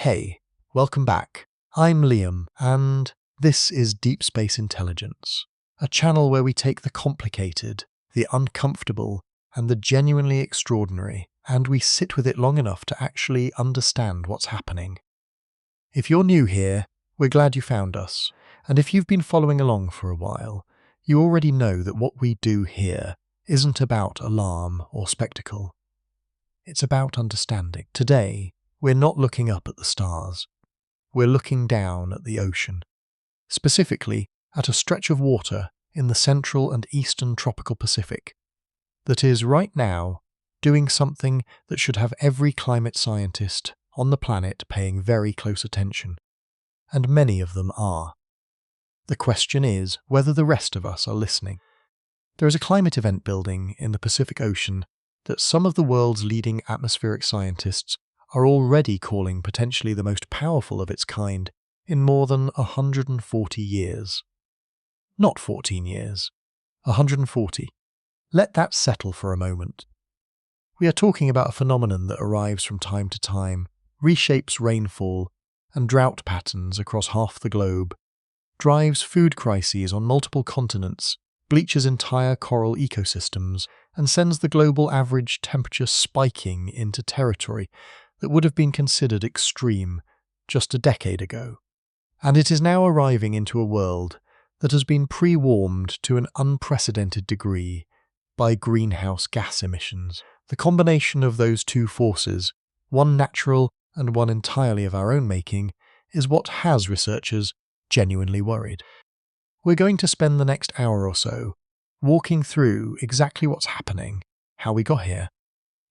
Hey, welcome back. I'm Liam, and this is Deep Space Intelligence, a channel where we take the complicated, the uncomfortable, and the genuinely extraordinary, and we sit with it long enough to actually understand what's happening. If you're new here, we're glad you found us, and if you've been following along for a while, you already know that what we do here isn't about alarm or spectacle. It's about understanding. Today, we're not looking up at the stars. We're looking down at the ocean, specifically at a stretch of water in the central and eastern tropical Pacific that is right now doing something that should have every climate scientist on the planet paying very close attention, and many of them are. The question is whether the rest of us are listening. There is a climate event building in the Pacific Ocean that some of the world's leading atmospheric scientists are already calling potentially the most powerful of its kind in more than 140 years. Not 14 years, 140. Let that settle for a moment. We are talking about a phenomenon that arrives from time to time, reshapes rainfall and drought patterns across half the globe, drives food crises on multiple continents, bleaches entire coral ecosystems, and sends the global average temperature spiking into territory that would have been considered extreme just a decade ago. And it is now arriving into a world that has been pre-warmed to an unprecedented degree by greenhouse gas emissions. The combination of those two forces, one natural and one entirely of our own making, is what has researchers genuinely worried. We're going to spend the next hour or so walking through exactly what's happening, how we got here,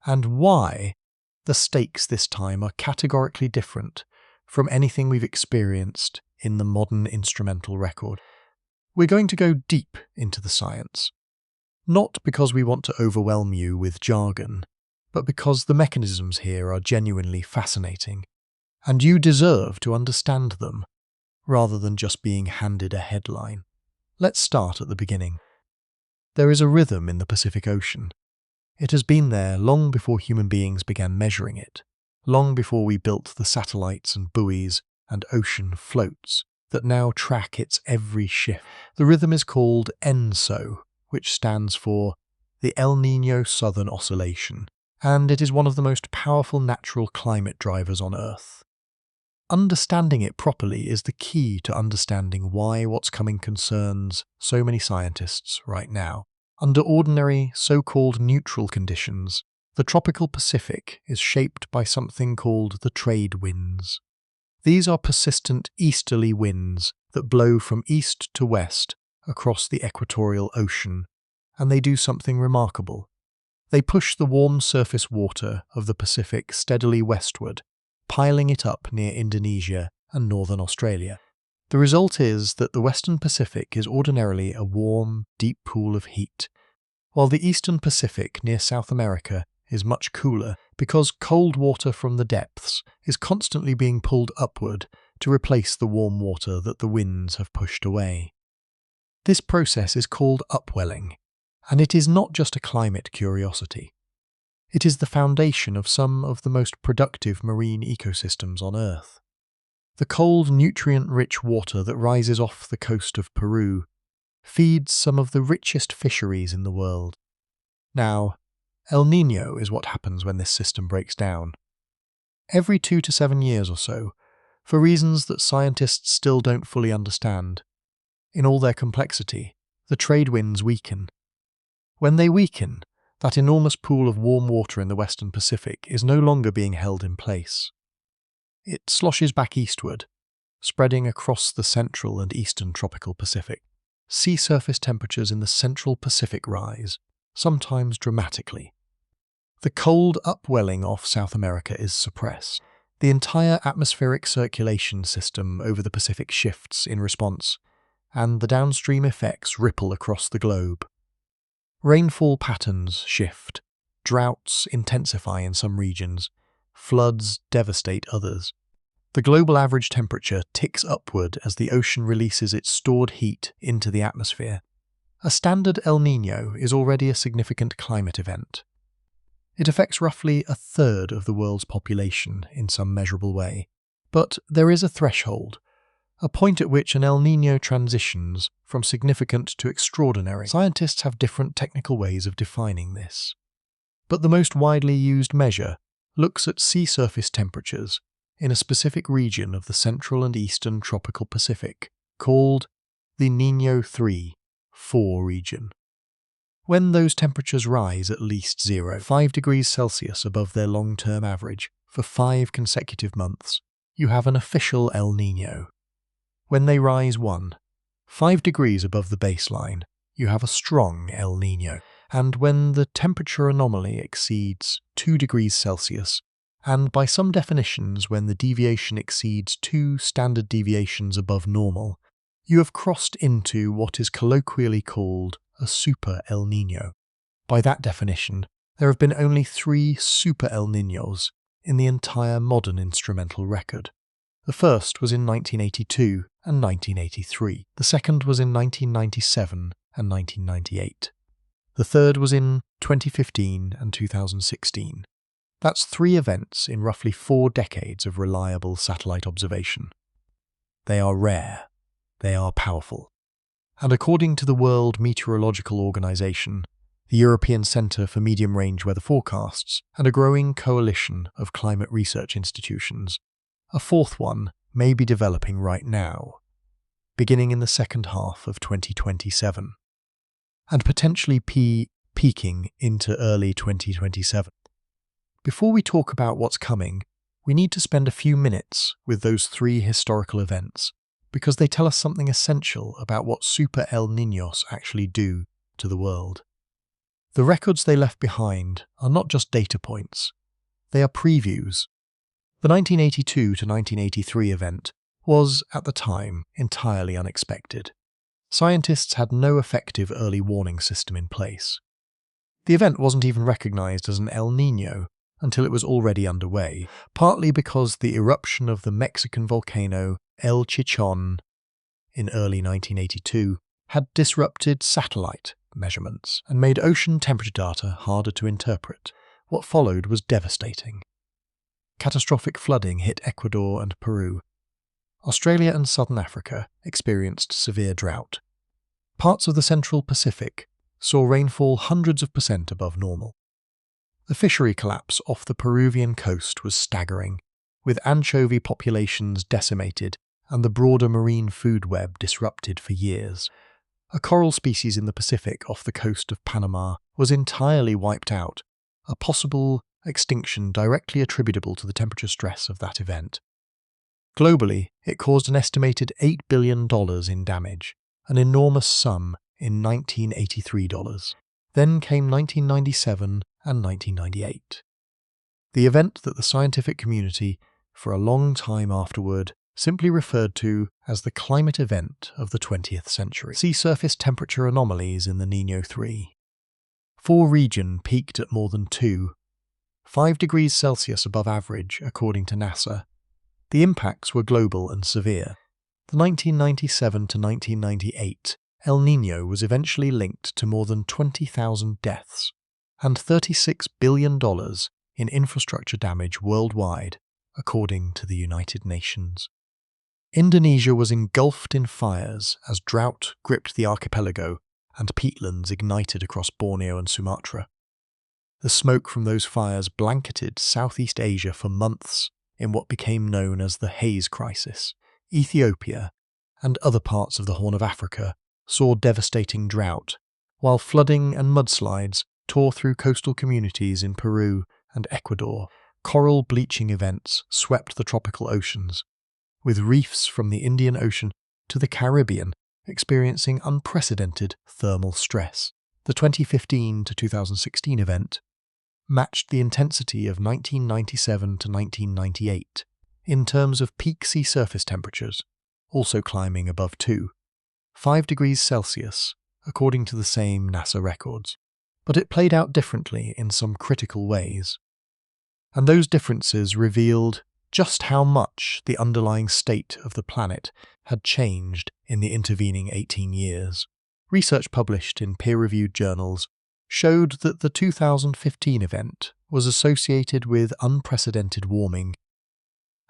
and why the stakes this time are categorically different from anything we've experienced in the modern instrumental record. We're going to go deep into the science, not because we want to overwhelm you with jargon, but because the mechanisms here are genuinely fascinating, and you deserve to understand them rather than just being handed a headline. Let's start at the beginning. There is a rhythm in the Pacific Ocean. It has been there long before human beings began measuring it, long before we built the satellites and buoys and ocean floats that now track its every shift. The rhythm is called ENSO, which stands for the El Niño Southern Oscillation, and it is one of the most powerful natural climate drivers on Earth. Understanding it properly is the key to understanding why what's coming concerns so many scientists right now. Under ordinary, so-called neutral conditions, the tropical Pacific is shaped by something called the trade winds. These are persistent easterly winds that blow from east to west across the equatorial ocean, and they do something remarkable. They push the warm surface water of the Pacific steadily westward, piling it up near Indonesia and northern Australia. The result is that the western Pacific is ordinarily a warm, deep pool of heat, while the eastern Pacific near South America is much cooler because cold water from the depths is constantly being pulled upward to replace the warm water that the winds have pushed away. This process is called upwelling, and it is not just a climate curiosity. It is the foundation of some of the most productive marine ecosystems on Earth. The cold, nutrient-rich water that rises off the coast of Peru feeds some of the richest fisheries in the world. Now, El Niño is what happens when this system breaks down. Every 2 to 7 years or so, for reasons that scientists still don't fully understand, in all their complexity, the trade winds weaken. When they weaken, that enormous pool of warm water in the western Pacific is no longer being held in place. It sloshes back eastward, spreading across the central and eastern tropical Pacific. Sea surface temperatures in the central Pacific rise, sometimes dramatically. The cold upwelling off South America is suppressed. The entire atmospheric circulation system over the Pacific shifts in response, and the downstream effects ripple across the globe. Rainfall patterns shift, droughts intensify in some regions, floods devastate others. The global average temperature ticks upward as the ocean releases its stored heat into the atmosphere. A standard El Niño is already a significant climate event. It affects roughly a third of the world's population in some measurable way, But there is a threshold, a point at which an El Niño transitions from significant to extraordinary. Scientists have different technical ways of defining this, but the most widely used measure looks at sea surface temperatures in a specific region of the central and eastern tropical Pacific, called the Niño 3-4 region. When those temperatures rise at least 0.5 degrees Celsius above their long-term average for 5 consecutive months, you have an official El Niño. When they rise 1.5 degrees above the baseline, you have a strong El Niño. And when the temperature anomaly exceeds 2 degrees Celsius, and by some definitions when the deviation exceeds 2 standard deviations above normal, you have crossed into what is colloquially called a Super El Niño. By that definition, there have been only 3 Super El Niños in the entire modern instrumental record. The first was in 1982 and 1983. The second was in 1997 and 1998. The third was in 2015 and 2016. That's 3 events in roughly 4 decades of reliable satellite observation. They are rare. They are powerful. And according to the World Meteorological Organization, the European Centre for Medium-Range Weather Forecasts, and a growing coalition of climate research institutions, a 4th one may be developing right now, beginning in the second half of 2027, and potentially peaking into early 2027. Before we talk about what's coming, we need to spend a few minutes with those 3 historical events, because they tell us something essential about what Super El Niños actually do to the world. The records they left behind are not just data points, they are previews. The 1982 to 1983 event was, at the time, entirely unexpected. Scientists had no effective early warning system in place. The event wasn't even recognized as an El Niño until it was already underway, partly because the eruption of the Mexican volcano El Chichon in early 1982 had disrupted satellite measurements and made ocean temperature data harder to interpret. What followed was devastating. Catastrophic flooding hit Ecuador and Peru. Australia and Southern Africa experienced severe drought. Parts of the central Pacific saw rainfall hundreds of % above normal. The fishery collapse off the Peruvian coast was staggering, with anchovy populations decimated and the broader marine food web disrupted for years. A coral species in the Pacific off the coast of Panama was entirely wiped out, a possible extinction directly attributable to the temperature stress of that event. Globally, it caused an estimated $8 billion in damage, an enormous sum in 1983 dollars. Then came 1997 and 1998. The event that the scientific community, for a long time afterward, simply referred to as the climate event of the 20th century. Sea surface temperature anomalies in the Niño 3-4 region peaked at more than 2.5 degrees Celsius above average, according to NASA. The impacts were global and severe. The 1997 to 1998 El Niño was eventually linked to more than 20,000 deaths and $36 billion in infrastructure damage worldwide, according to the United Nations. Indonesia was engulfed in fires as drought gripped the archipelago and peatlands ignited across Borneo and Sumatra. The smoke from those fires blanketed Southeast Asia for months in what became known as the Haze Crisis. Ethiopia and other parts of the Horn of Africa saw devastating drought, while flooding and mudslides tore through coastal communities in Peru and Ecuador. Coral bleaching events swept the tropical oceans, with reefs from the Indian Ocean to the Caribbean experiencing unprecedented thermal stress. The 2015 to 2016 event matched the intensity of 1997 to 1998 in terms of peak sea surface temperatures, also climbing above 2.5 degrees Celsius, according to the same NASA records. But it played out differently in some critical ways. And those differences revealed just how much the underlying state of the planet had changed in the intervening 18 years. Research published in peer-reviewed journals showed that the 2015 event was associated with unprecedented warming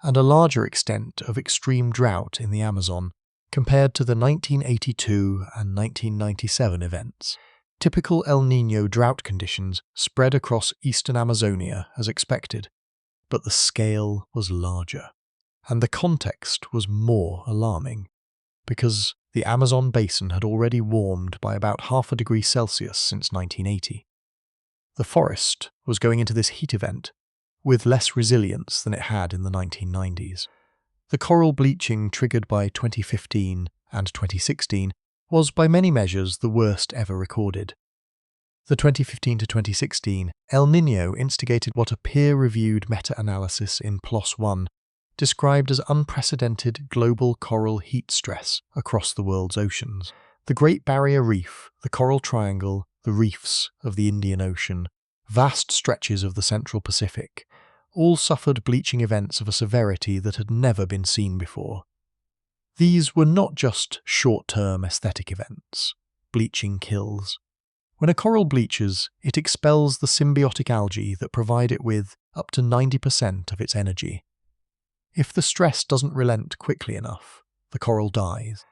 and a larger extent of extreme drought in the Amazon compared to the 1982 and 1997 events. Typical El Niño drought conditions spread across eastern Amazonia as expected, but the scale was larger. And the context was more alarming, because the Amazon basin had already warmed by about 0.5 degrees Celsius since 1980. The forest was going into this heat event with less resilience than it had in the 1990s. The coral bleaching triggered by 2015 and 2016 was by many measures the worst ever recorded. The 2015 to 2016 El Niño instigated what a peer-reviewed meta-analysis in PLOS One described as unprecedented global coral heat stress across the world's oceans. The Great Barrier Reef, the Coral Triangle, the reefs of the Indian Ocean, vast stretches of the Central Pacific, all suffered bleaching events of a severity that had never been seen before. These were not just short-term aesthetic events. Bleaching kills. When a coral bleaches, it expels the symbiotic algae that provide it with up to 90% of its energy. If the stress doesn't relent quickly enough, the coral dies.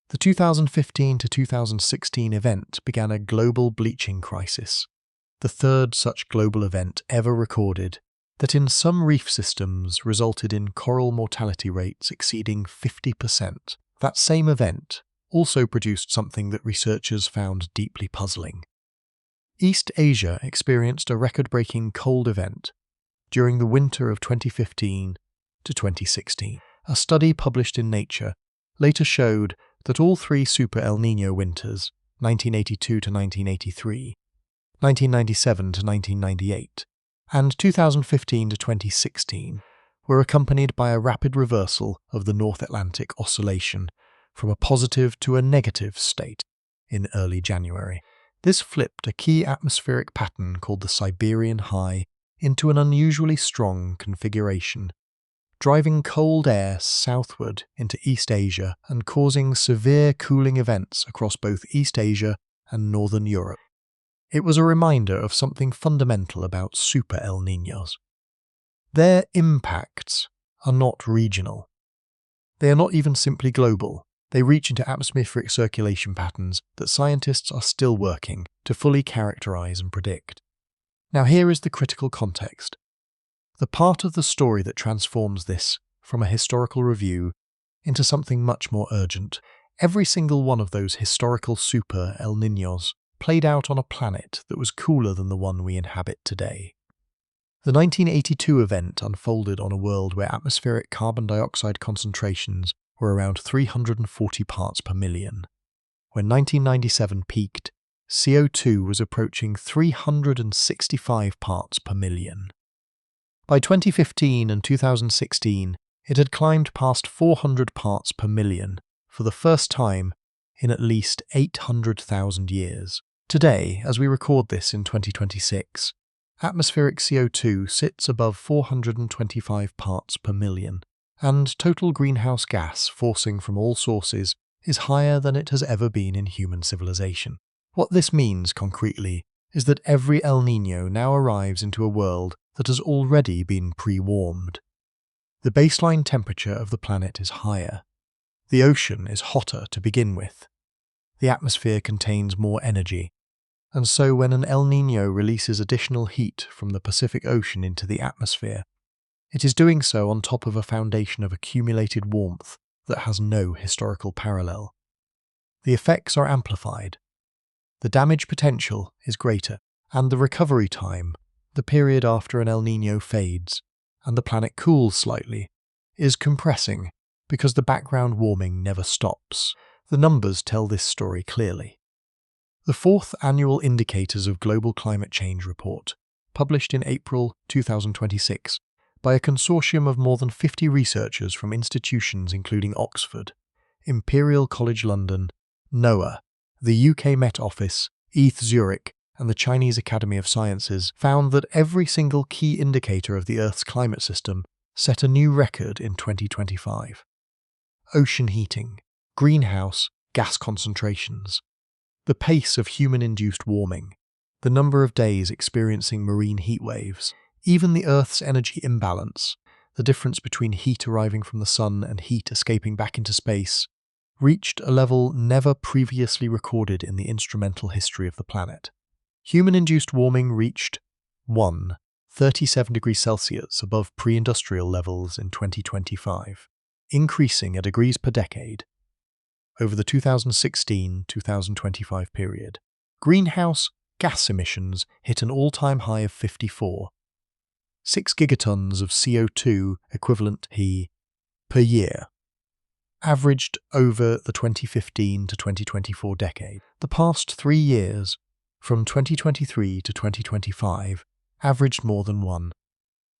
The 2015 to 2016 event began a global bleaching crisis, the third such global event ever recorded, that in some reef systems resulted in coral mortality rates exceeding 50%. That same event also produced something that researchers found deeply puzzling. East Asia experienced a record-breaking cold event during the winter of 2015 to 2016. A study published in Nature later showed that all three Super El Niño winters, 1982 to 1983, 1997 to 1998, and 2015 to 2016, were accompanied by a rapid reversal of the North Atlantic oscillation from a positive to a negative state in early January. This flipped a key atmospheric pattern called the Siberian High into an unusually strong configuration, driving cold air southward into East Asia and causing severe cooling events across both East Asia and Northern Europe. It was a reminder of something fundamental about Super El Niños. Their impacts are not regional. They are not even simply global. They reach into atmospheric circulation patterns that scientists are still working to fully characterize and predict. Now here is the critical context. The part of the story that transforms this from a historical review into something much more urgent. Every single one of those historical Super El Niños played out on a planet that was cooler than the one we inhabit today. The 1982 event unfolded on a world where atmospheric carbon dioxide concentrations were around 340 parts per million. When 1997 peaked, CO2 was approaching 365 parts per million. By 2015 and 2016, it had climbed past 400 parts per million for the first time in at least 800,000 years. Today, as we record this in 2026, atmospheric CO2 sits above 425 parts per million, and total greenhouse gas forcing from all sources is higher than it has ever been in human civilization. What this means, concretely, is that every El Niño now arrives into a world that has already been pre-warmed. The baseline temperature of the planet is higher. The ocean is hotter to begin with. The atmosphere contains more energy, and so when an El Niño releases additional heat from the Pacific Ocean into the atmosphere, it is doing so on top of a foundation of accumulated warmth that has no historical parallel. The effects are amplified. The damage potential is greater, and the recovery time, the period after an El Niño fades and the planet cools slightly, is compressing because the background warming never stops. The numbers tell this story clearly. The fourth annual Indicators of Global Climate Change report, published in April 2026 by a consortium of more than 50 researchers from institutions including Oxford, Imperial College London, NOAA, the UK Met Office, ETH Zurich, and the Chinese Academy of Sciences, found that every single key indicator of the Earth's climate system set a new record in 2025. Ocean heating, greenhouse gas concentrations, the pace of human-induced warming, the number of days experiencing marine heat waves, even the Earth's energy imbalance, the difference between heat arriving from the sun and heat escaping back into space, reached a level never previously recorded in the instrumental history of the planet. Human-induced warming reached 37 degrees Celsius above pre-industrial levels in 2025, increasing a degrees per decade over the 2016-2025 period. Greenhouse gas emissions hit an all-time high of 54, 6 gigatons of CO2 equivalent per year, averaged over the 2015 to 2024 decade. The past 3 years, from 2023 to 2025, averaged more than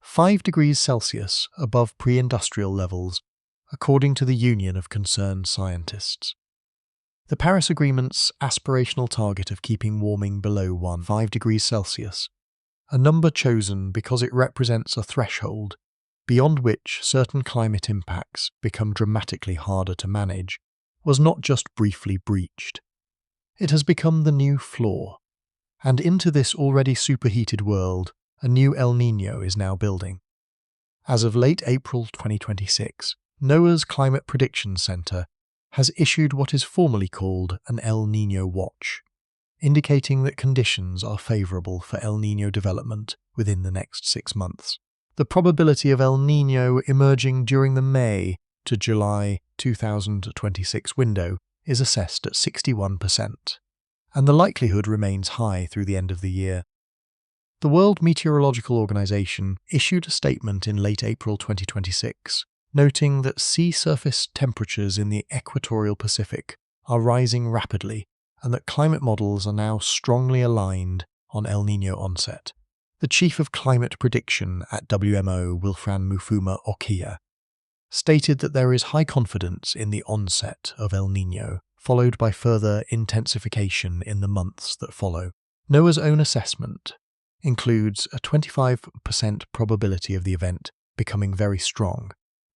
5 degrees Celsius above pre-industrial levels, according to the Union of Concerned Scientists. The Paris Agreement's aspirational target of keeping warming below 1.5 degrees Celsius, a number chosen because it represents a threshold beyond which certain climate impacts become dramatically harder to manage, was not just briefly breached. It has become the new floor, and into this already superheated world, a new El Niño is now building. As of late April 2026, NOAA's Climate Prediction Center has issued what is formally called an El Niño Watch, indicating that conditions are favorable for El Niño development within the next 6 months. The probability of El Niño emerging during the May to July 2026 window is assessed at 61%, and the likelihood remains high through the end of the year. The World Meteorological Organization issued a statement in late April 2026, noting that sea surface temperatures in the equatorial Pacific are rising rapidly and that climate models are now strongly aligned on El Niño onset. The chief of climate prediction at WMO, Wilfran Mufuma Okia, stated that there is high confidence in the onset of El Niño, followed by further intensification in the months that follow. NOAA's own assessment includes a 25% probability of the event becoming very strong,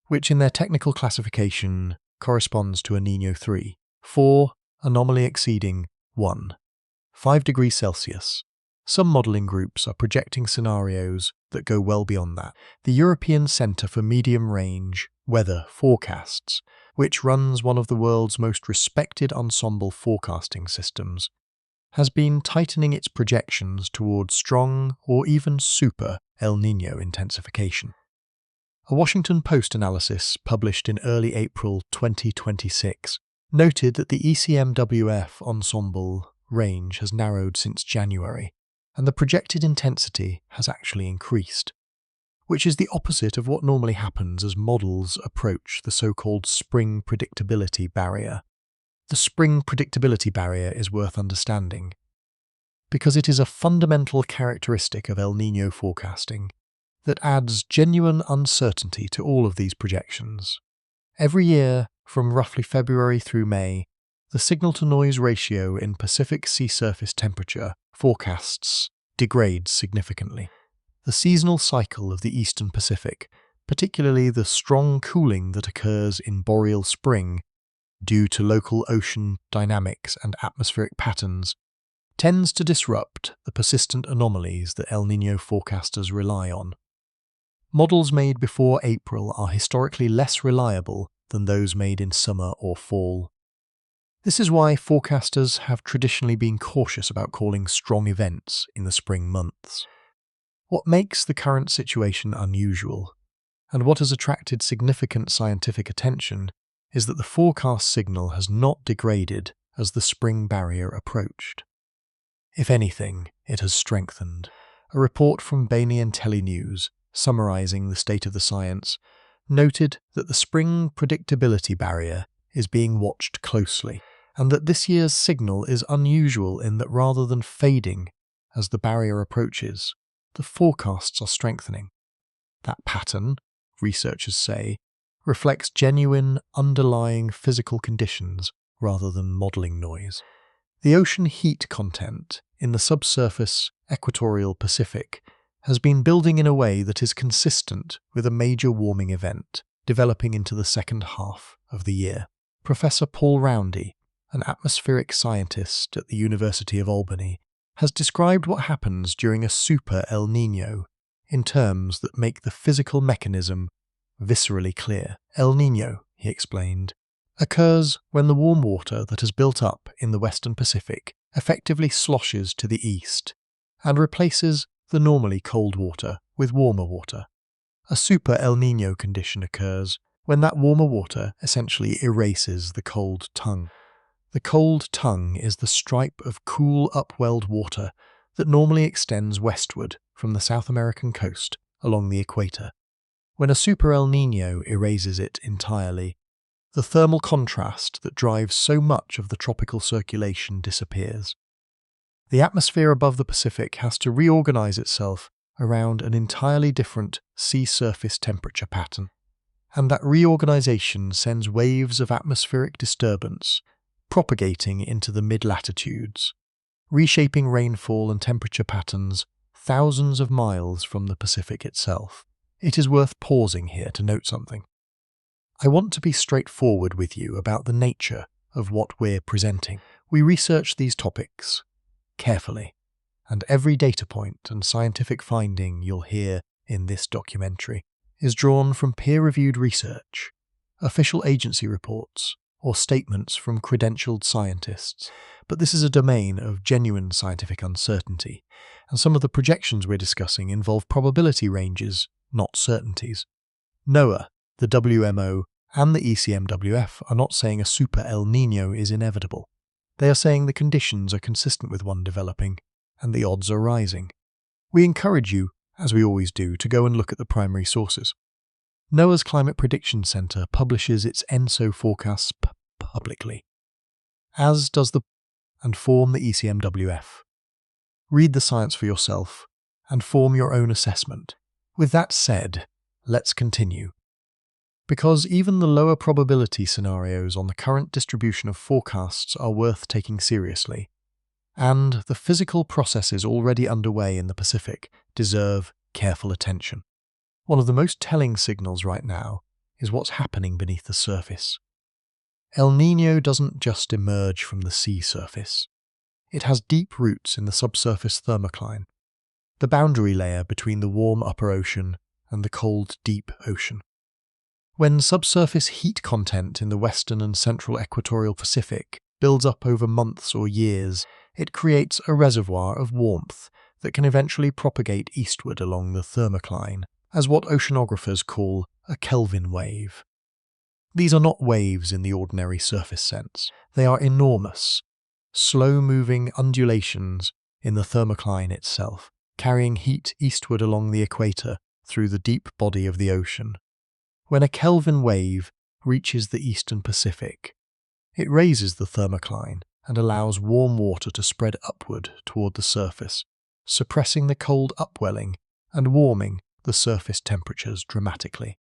which in their technical classification corresponds to a Niño 3, 4 anomaly exceeding 1.5 degrees Celsius. Some modelling groups are projecting scenarios that go well beyond that. The European Centre for Medium-Range Weather Forecasts, which runs one of the world's most respected ensemble forecasting systems, has been tightening its projections towards strong or even super El Niño intensification. A Washington Post analysis published in early April 2026 noted that the ECMWF ensemble range has narrowed since January, and the projected intensity has actually increased, which is the opposite of what normally happens as models approach the so-called spring predictability barrier. The spring predictability barrier is worth understanding, because it is a fundamental characteristic of El Niño forecasting that adds genuine uncertainty to all of these projections. Every year, from roughly February through May, the signal-to-noise ratio in Pacific sea surface temperature forecasts degrades significantly. The seasonal cycle of the eastern Pacific, particularly the strong cooling that occurs in boreal spring due to local ocean dynamics and atmospheric patterns, tends to disrupt the persistent anomalies that El Niño forecasters rely on. Models made before April are historically less reliable than those made in summer or fall. This is why forecasters have traditionally been cautious about calling strong events in the spring months. What makes the current situation unusual, and what has attracted significant scientific attention, is that the forecast signal has not degraded as the spring barrier approached. If anything, it has strengthened. A report from Bainey and Telenews, summarizing the state of the science, noted that the spring predictability barrier is being watched closely, and that this year's signal is unusual in that rather than fading as the barrier approaches, the forecasts are strengthening. That pattern, researchers say, reflects genuine underlying physical conditions rather than modelling noise. The ocean heat content in the subsurface equatorial Pacific has been building in a way that is consistent with a major warming event developing into the second half of the year. Professor Paul Roundy, an atmospheric scientist at the University of Albany, has described what happens during a super El Niño in terms that make the physical mechanism viscerally clear. El Niño, he explained, occurs when the warm water that has built up in the western Pacific effectively sloshes to the east and replaces the normally cold water with warmer water. A Super El Niño condition occurs when that warmer water essentially erases the cold tongue. The cold tongue is the stripe of cool upwelled water that normally extends westward from the South American coast along the equator. When a Super El Niño erases it entirely, the thermal contrast that drives so much of the tropical circulation disappears. The atmosphere above the Pacific has to reorganize itself around an entirely different sea surface temperature pattern, and that reorganization sends waves of atmospheric disturbance propagating into the mid-latitudes, reshaping rainfall and temperature patterns thousands of miles from the Pacific itself. It is worth pausing here to note something. I want to be straightforward with you about the nature of what we're presenting. We research these topics carefully, and every data point and scientific finding you'll hear in this documentary is drawn from peer-reviewed research, official agency reports, or statements from credentialed scientists. But this is a domain of genuine scientific uncertainty, and some of the projections we're discussing involve probability ranges, not certainties. NOAA, the WMO, and the ECMWF are not saying a Super El Niño is inevitable. They are saying the conditions are consistent with one developing, and the odds are rising. We encourage you, as we always do, to go and look at the primary sources. NOAA's Climate Prediction Center publishes its ENSO forecasts publicly, as does and form the ECMWF. Read the science for yourself and form your own assessment. With that said, let's continue. Because even the lower probability scenarios on the current distribution of forecasts are worth taking seriously, and the physical processes already underway in the Pacific deserve careful attention. One of the most telling signals right now is what's happening beneath the surface. El Niño doesn't just emerge from the sea surface. It has deep roots in the subsurface thermocline, the boundary layer between the warm upper ocean and the cold deep ocean. When subsurface heat content in the western and central equatorial Pacific builds up over months or years, it creates a reservoir of warmth that can eventually propagate eastward along the thermocline as what oceanographers call a Kelvin wave. These are not waves in the ordinary surface sense. They are enormous, slow-moving undulations in the thermocline itself, carrying heat eastward along the equator through the deep body of the ocean. When a Kelvin wave reaches the eastern Pacific, it raises the thermocline and allows warm water to spread upward toward the surface, suppressing the cold upwelling and warming the surface temperatures dramatically.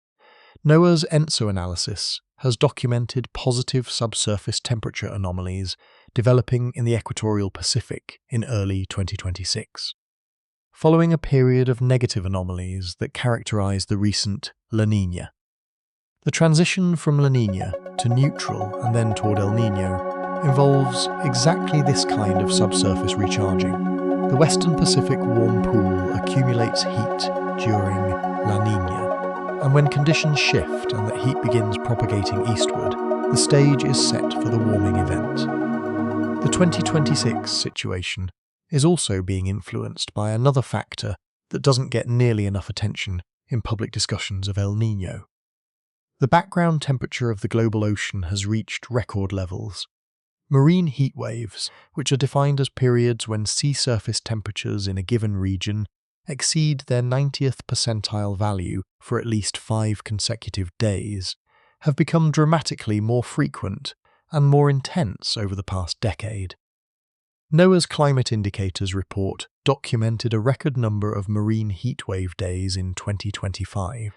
NOAA's ENSO analysis has documented positive subsurface temperature anomalies developing in the equatorial Pacific in early 2026, following a period of negative anomalies that characterized the recent La Niña. The transition from La Niña to neutral and then toward El Niño involves exactly this kind of subsurface recharging. The western Pacific warm pool accumulates heat during La Niña, and when conditions shift and that heat begins propagating eastward, the stage is set for the warming event. The 2026 situation is also being influenced by another factor that doesn't get nearly enough attention in public discussions of El Niño. The background temperature of the global ocean has reached record levels. Marine heat waves, which are defined as periods when sea surface temperatures in a given region exceed their 90th percentile value for at least 5 consecutive days, have become dramatically more frequent and more intense over the past decade. NOAA's climate indicators report documented a record number of marine heatwave days in 2025.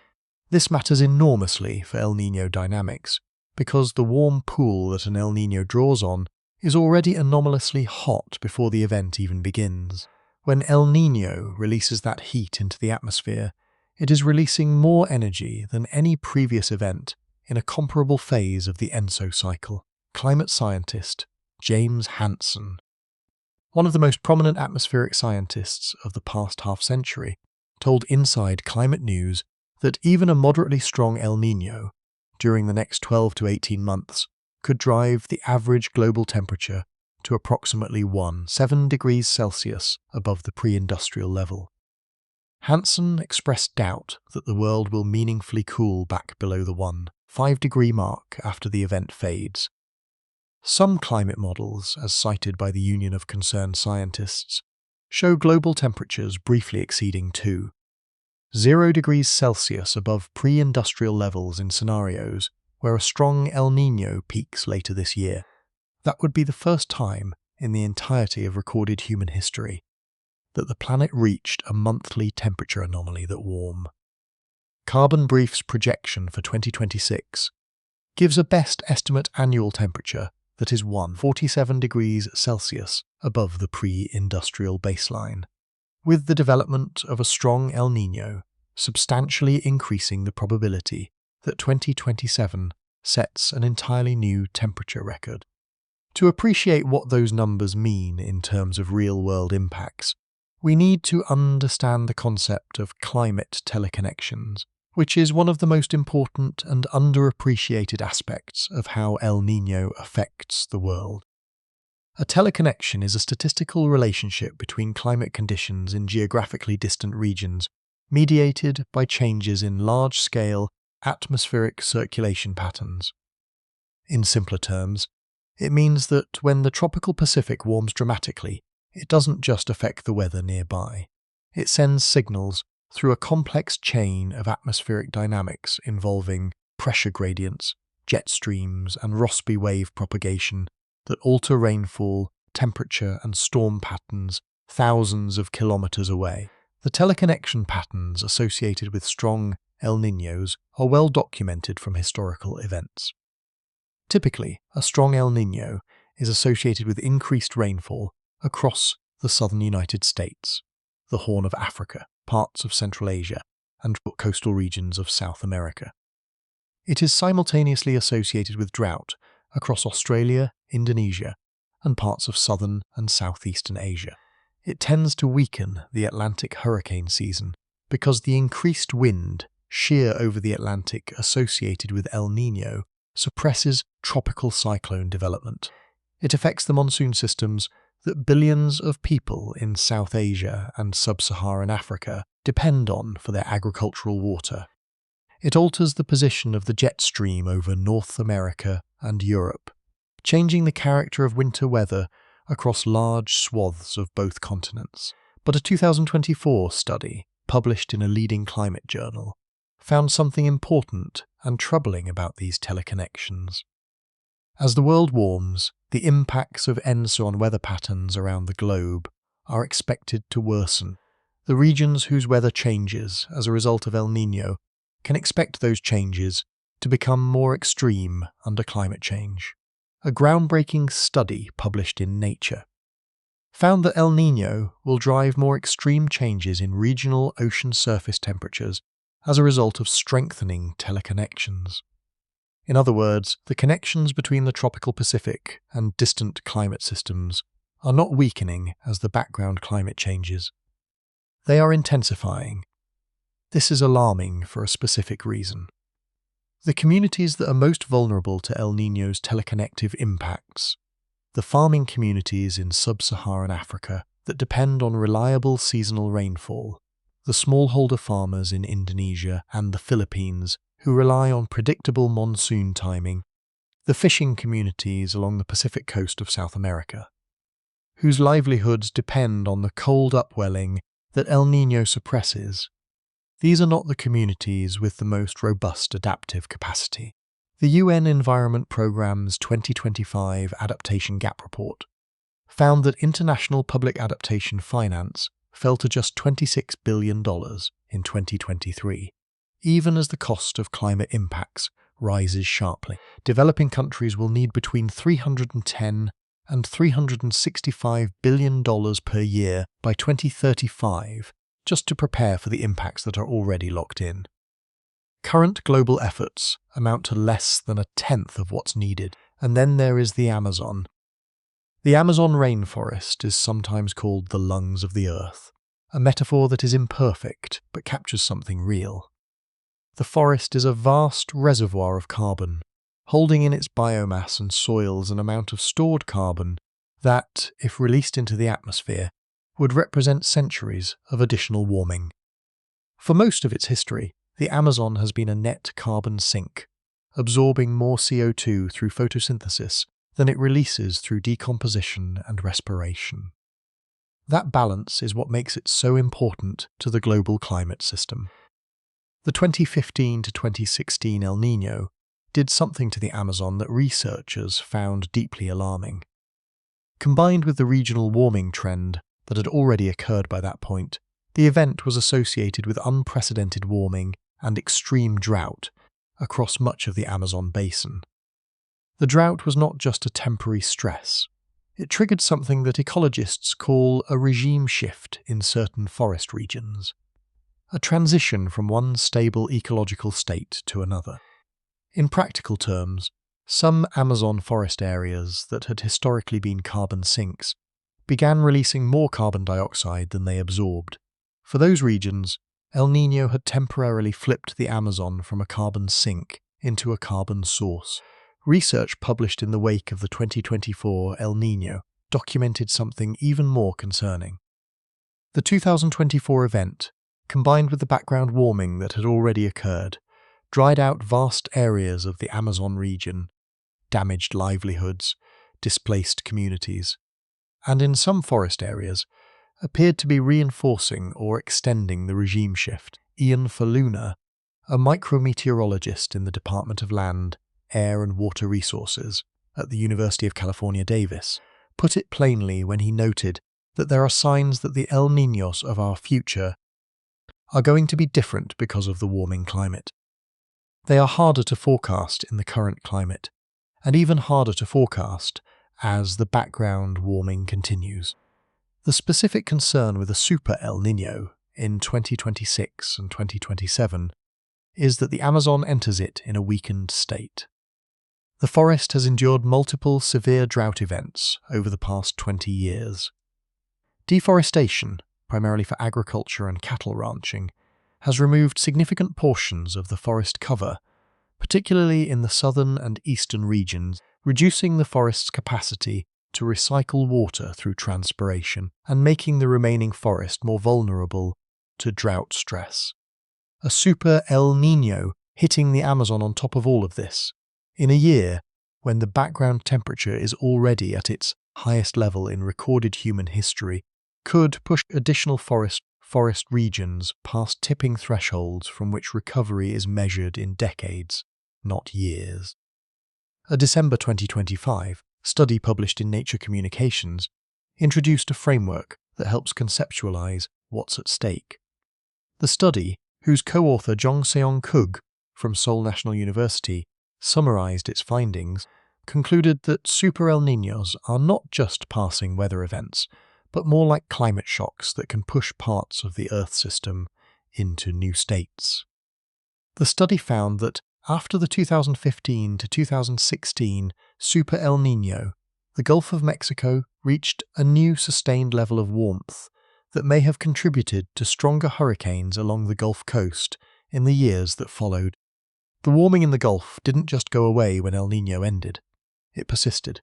This matters enormously for El Niño dynamics, because the warm pool that an El Niño draws on is already anomalously hot before the event even begins. When El Niño releases that heat into the atmosphere, it is releasing more energy than any previous event in a comparable phase of the ENSO cycle. Climate scientist James Hansen, one of the most prominent atmospheric scientists of the past half-century, told Inside Climate News that even a moderately strong El Niño during the next 12 to 18 months could drive the average global temperature to approximately 7 degrees Celsius above the pre-industrial level. Hansen expressed doubt that the world will meaningfully cool back below the 1.5-degree mark after the event fades. Some climate models, as cited by the Union of Concerned Scientists, show global temperatures briefly exceeding 2.0 degrees Celsius above pre-industrial levels in scenarios where a strong El Niño peaks later this year. That would be the first time in the entirety of recorded human history that the planet reached a monthly temperature anomaly that warm. Carbon Brief's projection for 2026 gives a best estimate annual temperature that is 147 degrees Celsius above the pre-industrial baseline, with the development of a strong El Niño substantially increasing the probability that 2027 sets an entirely new temperature record. To appreciate what those numbers mean in terms of real-world impacts, we need to understand the concept of climate teleconnections, which is one of the most important and underappreciated aspects of how El Niño affects the world. A teleconnection is a statistical relationship between climate conditions in geographically distant regions, mediated by changes in large-scale atmospheric circulation patterns. In simpler terms, it means that when the tropical Pacific warms dramatically, it doesn't just affect the weather nearby. It sends signals through a complex chain of atmospheric dynamics involving pressure gradients, jet streams, and Rossby wave propagation that alter rainfall, temperature, and storm patterns thousands of kilometers away. The teleconnection patterns associated with strong El Niños are well documented from historical events. Typically, a strong El Niño is associated with increased rainfall across the southern United States, the Horn of Africa, parts of Central Asia, and coastal regions of South America. It is simultaneously associated with drought across Australia, Indonesia, and parts of southern and southeastern Asia. It tends to weaken the Atlantic hurricane season because the increased wind shear over the Atlantic associated with El Niño suppresses tropical cyclone development. It affects the monsoon systems that billions of people in South Asia and sub-Saharan Africa depend on for their agricultural water. It alters the position of the jet stream over North America and Europe, changing the character of winter weather across large swaths of both continents. But a 2024 study, published in a leading climate journal, found something important and troubling about these teleconnections. As the world warms, the impacts of ENSO on weather patterns around the globe are expected to worsen. The regions whose weather changes as a result of El Niño can expect those changes to become more extreme under climate change. A groundbreaking study published in Nature found that El Niño will drive more extreme changes in regional ocean surface temperatures as a result of strengthening teleconnections. In other words, the connections between the tropical Pacific and distant climate systems are not weakening as the background climate changes. They are intensifying. This is alarming for a specific reason. The communities that are most vulnerable to El Niño's teleconnective impacts, the farming communities in sub-Saharan Africa that depend on reliable seasonal rainfall, the smallholder farmers in Indonesia and the Philippines who rely on predictable monsoon timing, the fishing communities along the Pacific coast of South America, whose livelihoods depend on the cold upwelling that El Niño suppresses. These are not the communities with the most robust adaptive capacity. The UN Environment Programme's 2025 Adaptation Gap Report found that international public adaptation finance fell to just $26 billion in 2023. Even as the cost of climate impacts rises sharply. Developing countries will need between $310 and $365 billion per year by 2035 just to prepare for the impacts that are already locked in. Current global efforts amount to less than a tenth of what's needed, and then there is the Amazon. The Amazon rainforest is sometimes called the lungs of the earth, a metaphor that is imperfect but captures something real. The forest is a vast reservoir of carbon, holding in its biomass and soils an amount of stored carbon that, if released into the atmosphere, would represent centuries of additional warming. For most of its history, the Amazon has been a net carbon sink, absorbing more CO2 through photosynthesis than it releases through decomposition and respiration. That balance is what makes it so important to the global climate system. The 2015 to 2016 El Niño did something to the Amazon that researchers found deeply alarming. Combined with the regional warming trend that had already occurred by that point, the event was associated with unprecedented warming and extreme drought across much of the Amazon basin. The drought was not just a temporary stress. It triggered something that ecologists call a regime shift in certain forest regions, a transition from one stable ecological state to another. In practical terms, some Amazon forest areas that had historically been carbon sinks began releasing more carbon dioxide than they absorbed. For those regions, El Niño had temporarily flipped the Amazon from a carbon sink into a carbon source. Research published in the wake of the 2024 El Niño documented something even more concerning. The 2024 event, combined with the background warming that had already occurred, dried out vast areas of the Amazon region, damaged livelihoods, displaced communities, and in some forest areas, appeared to be reinforcing or extending the regime shift. Ian Faluna, a micrometeorologist in the Department of Land, Air and Water Resources at the University of California, Davis, put it plainly when he noted that there are signs that the El Niños of our future are going to be different because of the warming climate. They are harder to forecast in the current climate, and even harder to forecast as the background warming continues. The specific concern with a Super El Niño in 2026 and 2027 is that the Amazon enters it in a weakened state. The forest has endured multiple severe drought events over the past 20 years. Deforestation, primarily for agriculture and cattle ranching, has removed significant portions of the forest cover, particularly in the southern and eastern regions, reducing the forest's capacity to recycle water through transpiration and making the remaining forest more vulnerable to drought stress. A Super El Niño hitting the Amazon on top of all of this, in a year when the background temperature is already at its highest level in recorded human history, could push additional forest regions past tipping thresholds from which recovery is measured in decades, not years. A December 2025 study published in Nature Communications introduced a framework that helps conceptualize what's at stake. The study, whose co-author Jong Seong-kug from Seoul National University summarized its findings, concluded that Super El Niños are not just passing weather events, but more like climate shocks that can push parts of the Earth system into new states. The study found that after the 2015 to 2016 Super El Niño, the Gulf of Mexico reached a new sustained level of warmth that may have contributed to stronger hurricanes along the Gulf Coast in the years that followed. The warming in the Gulf didn't just go away when El Niño ended. It persisted.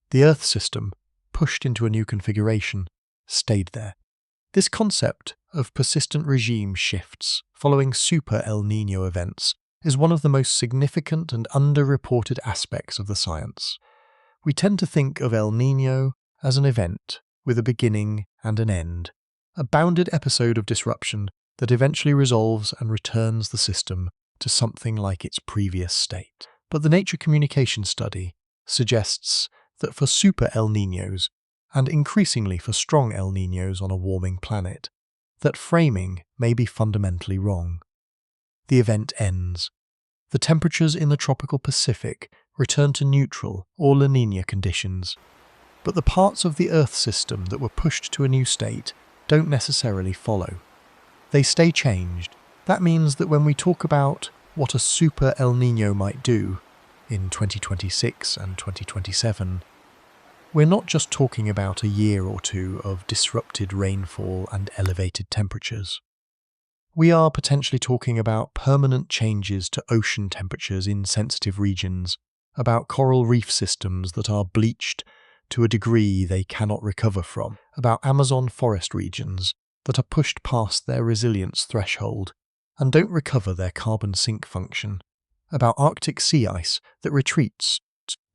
The Earth system, pushed into a new configuration, stayed there. This concept of persistent regime shifts following Super El Niño events is one of the most significant and underreported aspects of the science. We tend to think of El Niño as an event with a beginning and an end, a bounded episode of disruption that eventually resolves and returns the system to something like its previous state. But the Nature Communication study suggests that for Super El Niños, and increasingly for strong El Niños on a warming planet, that framing may be fundamentally wrong. The event ends. The temperatures in the tropical Pacific return to neutral or La Niña conditions, but the parts of the Earth system that were pushed to a new state don't necessarily follow. They stay changed. That means that when we talk about what a Super El Niño might do in 2026 and 2027, we're not just talking about a year or two of disrupted rainfall and elevated temperatures. We are potentially talking about permanent changes to ocean temperatures in sensitive regions, about coral reef systems that are bleached to a degree they cannot recover from, about Amazon forest regions that are pushed past their resilience threshold and don't recover their carbon sink function, about Arctic sea ice that retreats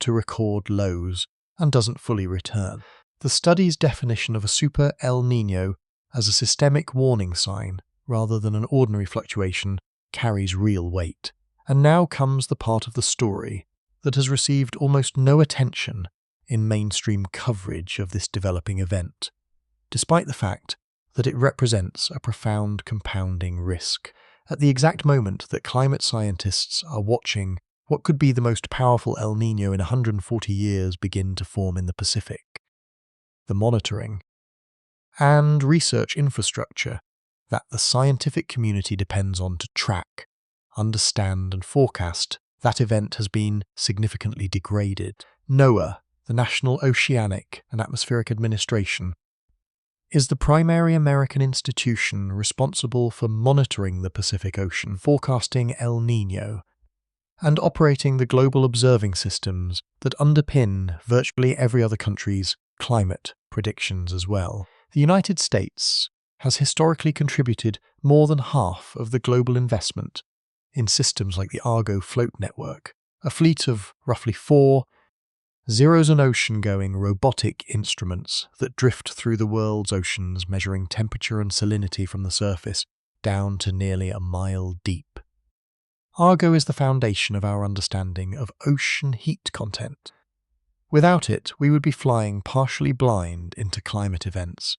to record lows and doesn't fully return. The study's definition of a Super El Niño as a systemic warning sign rather than an ordinary fluctuation carries real weight. And now comes the part of the story that has received almost no attention in mainstream coverage of this developing event, despite the fact that it represents a profound compounding risk. At the exact moment that climate scientists are watching what could be the most powerful El Niño in 140 years begin to form in the Pacific, the monitoring and research infrastructure that the scientific community depends on to track, understand and forecast that event has been significantly degraded. NOAA, the National Oceanic and Atmospheric Administration, is the primary American institution responsible for monitoring the Pacific Ocean, forecasting El Niño, and operating the global observing systems that underpin virtually every other country's climate predictions as well. The United States has historically contributed more than half of the global investment in systems like the Argo float network, a fleet of roughly 4 zeros-and-ocean-going robotic instruments that drift through the world's oceans, measuring temperature and salinity from the surface down to nearly a mile deep. Argo is the foundation of our understanding of ocean heat content. Without it, we would be flying partially blind into climate events,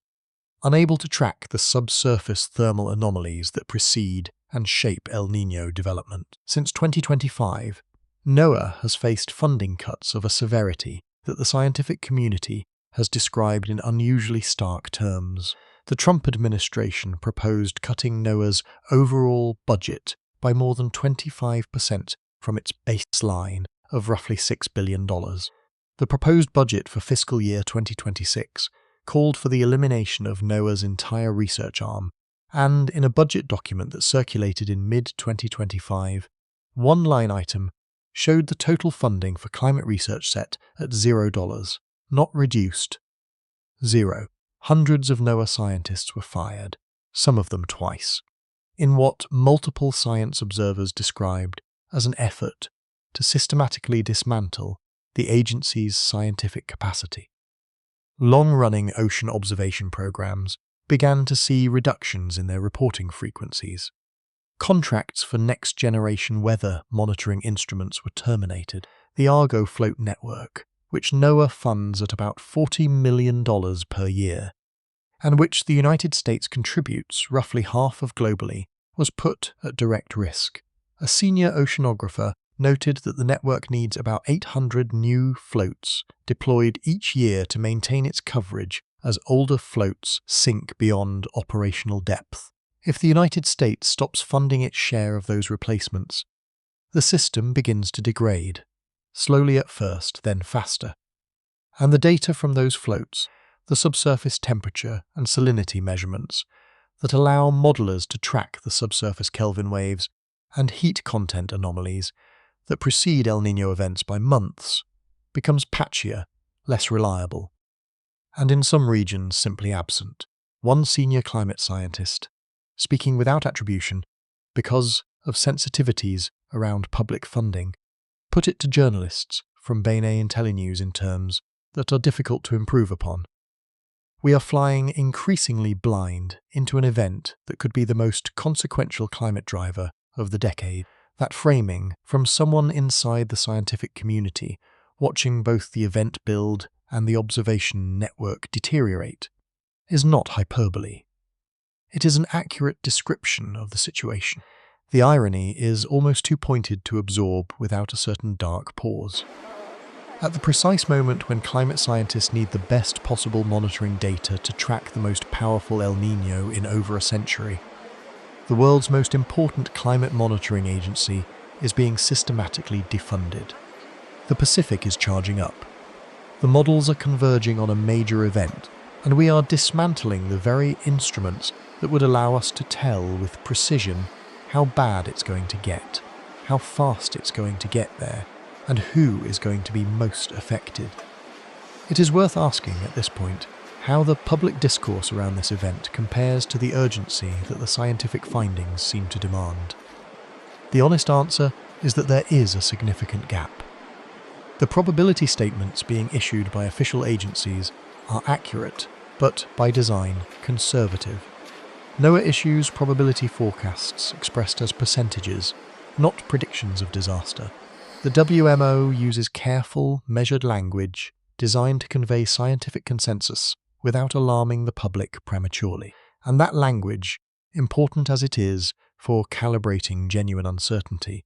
unable to track the subsurface thermal anomalies that precede and shape El Niño development. Since 2025, NOAA has faced funding cuts of a severity that the scientific community has described in unusually stark terms. The Trump administration proposed cutting NOAA's overall budget by more than 25% from its baseline of roughly $6 billion. The proposed budget for fiscal year 2026 called for the elimination of NOAA's entire research arm, and in a budget document that circulated in mid-2025, one line item showed the total funding for climate research set at $0, not reduced. 0. Hundreds of NOAA scientists were fired, some of them twice, in what multiple science observers described as an effort to systematically dismantle the agency's scientific capacity. Long-running ocean observation programs began to see reductions in their reporting frequencies. Contracts for next-generation weather monitoring instruments were terminated. The Argo float network, which NOAA funds at about $40 million per year, and which the United States contributes roughly half of globally, was put at direct risk. A senior oceanographer noted that the network needs about 800 new floats deployed each year to maintain its coverage as older floats sink beyond operational depth. If the United States stops funding its share of those replacements, the system begins to degrade, slowly at first, then faster. And the data from those floats, the subsurface temperature and salinity measurements that allow modelers to track the subsurface Kelvin waves and heat content anomalies that precede El Niño events by months, becomes patchier, less reliable, and in some regions simply absent. One senior climate scientist, speaking without attribution because of sensitivities around public funding, put it to journalists from BNA and Telenews in terms that are difficult to improve upon. We are flying increasingly blind into an event that could be the most consequential climate driver of the decade. That framing, from someone inside the scientific community, watching both the event build and the observation network deteriorate, is not hyperbole. It is an accurate description of the situation. The irony is almost too pointed to absorb without a certain dark pause. At the precise moment when climate scientists need the best possible monitoring data to track the most powerful El Niño in over a century, the world's most important climate monitoring agency is being systematically defunded. The Pacific is charging up. The models are converging on a major event, and we are dismantling the very instruments that would allow us to tell with precision how bad it's going to get, how fast it's going to get there, and who is going to be most affected. It is worth asking at this point how the public discourse around this event compares to the urgency that the scientific findings seem to demand. The honest answer is that there is a significant gap. The probability statements being issued by official agencies are accurate, but by design conservative. NOAA issues probability forecasts expressed as percentages, not predictions of disaster. The WMO uses careful, measured language designed to convey scientific consensus without alarming the public prematurely. And that language, important as it is for calibrating genuine uncertainty,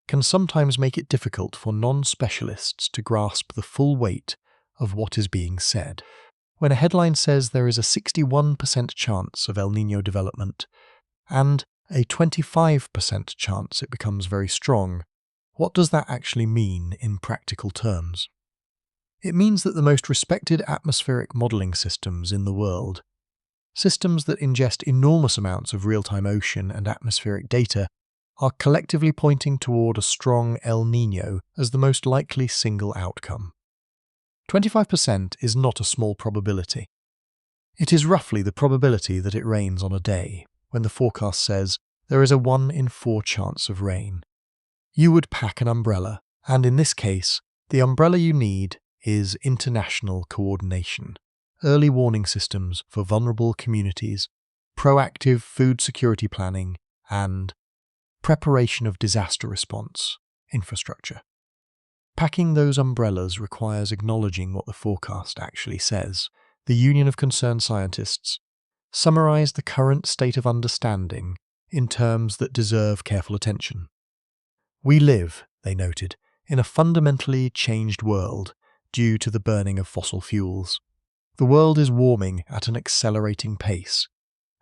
can sometimes make it difficult for non-specialists to grasp the full weight of what is being said. When a headline says there is a 61% chance of El Niño development and a 25% chance it becomes very strong, what does that actually mean in practical terms? It means that the most respected atmospheric modelling systems in the world, systems that ingest enormous amounts of real-time ocean and atmospheric data, are collectively pointing toward a strong El Niño as the most likely single outcome. 25% is not a small probability. It is roughly the probability that it rains on a day, when the forecast says there is a 1 in 4 chance of rain. You would pack an umbrella, and in this case, the umbrella you need is international coordination, early warning systems for vulnerable communities, proactive food security planning, and preparation of disaster response infrastructure. Packing those umbrellas requires acknowledging what the forecast actually says. The Union of Concerned Scientists summarised the current state of understanding in terms that deserve careful attention. We live, they noted, in a fundamentally changed world due to the burning of fossil fuels. The world is warming at an accelerating pace,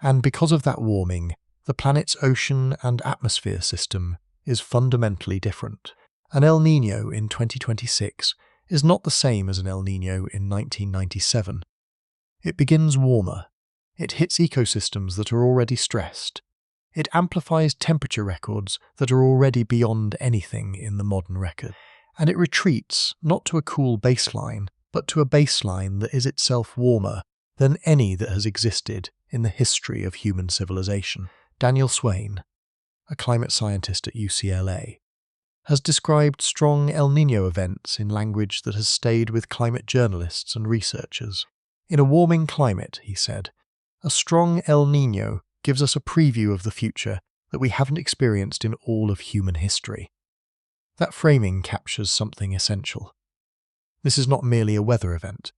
and because of that warming, the planet's ocean and atmosphere system is fundamentally different. An El Niño in 2026 is not the same as an El Niño in 1997. It begins warmer. It hits ecosystems that are already stressed. It amplifies temperature records that are already beyond anything in the modern record. And it retreats not to a cool baseline, but to a baseline that is itself warmer than any that has existed in the history of human civilization. Daniel Swain, a climate scientist at UCLA, has described strong El Niño events in language that has stayed with climate journalists and researchers. In a warming climate, he said, a strong El Niño gives us a preview of the future that we haven't experienced in all of human history. That framing captures something essential. This is not merely a weather event.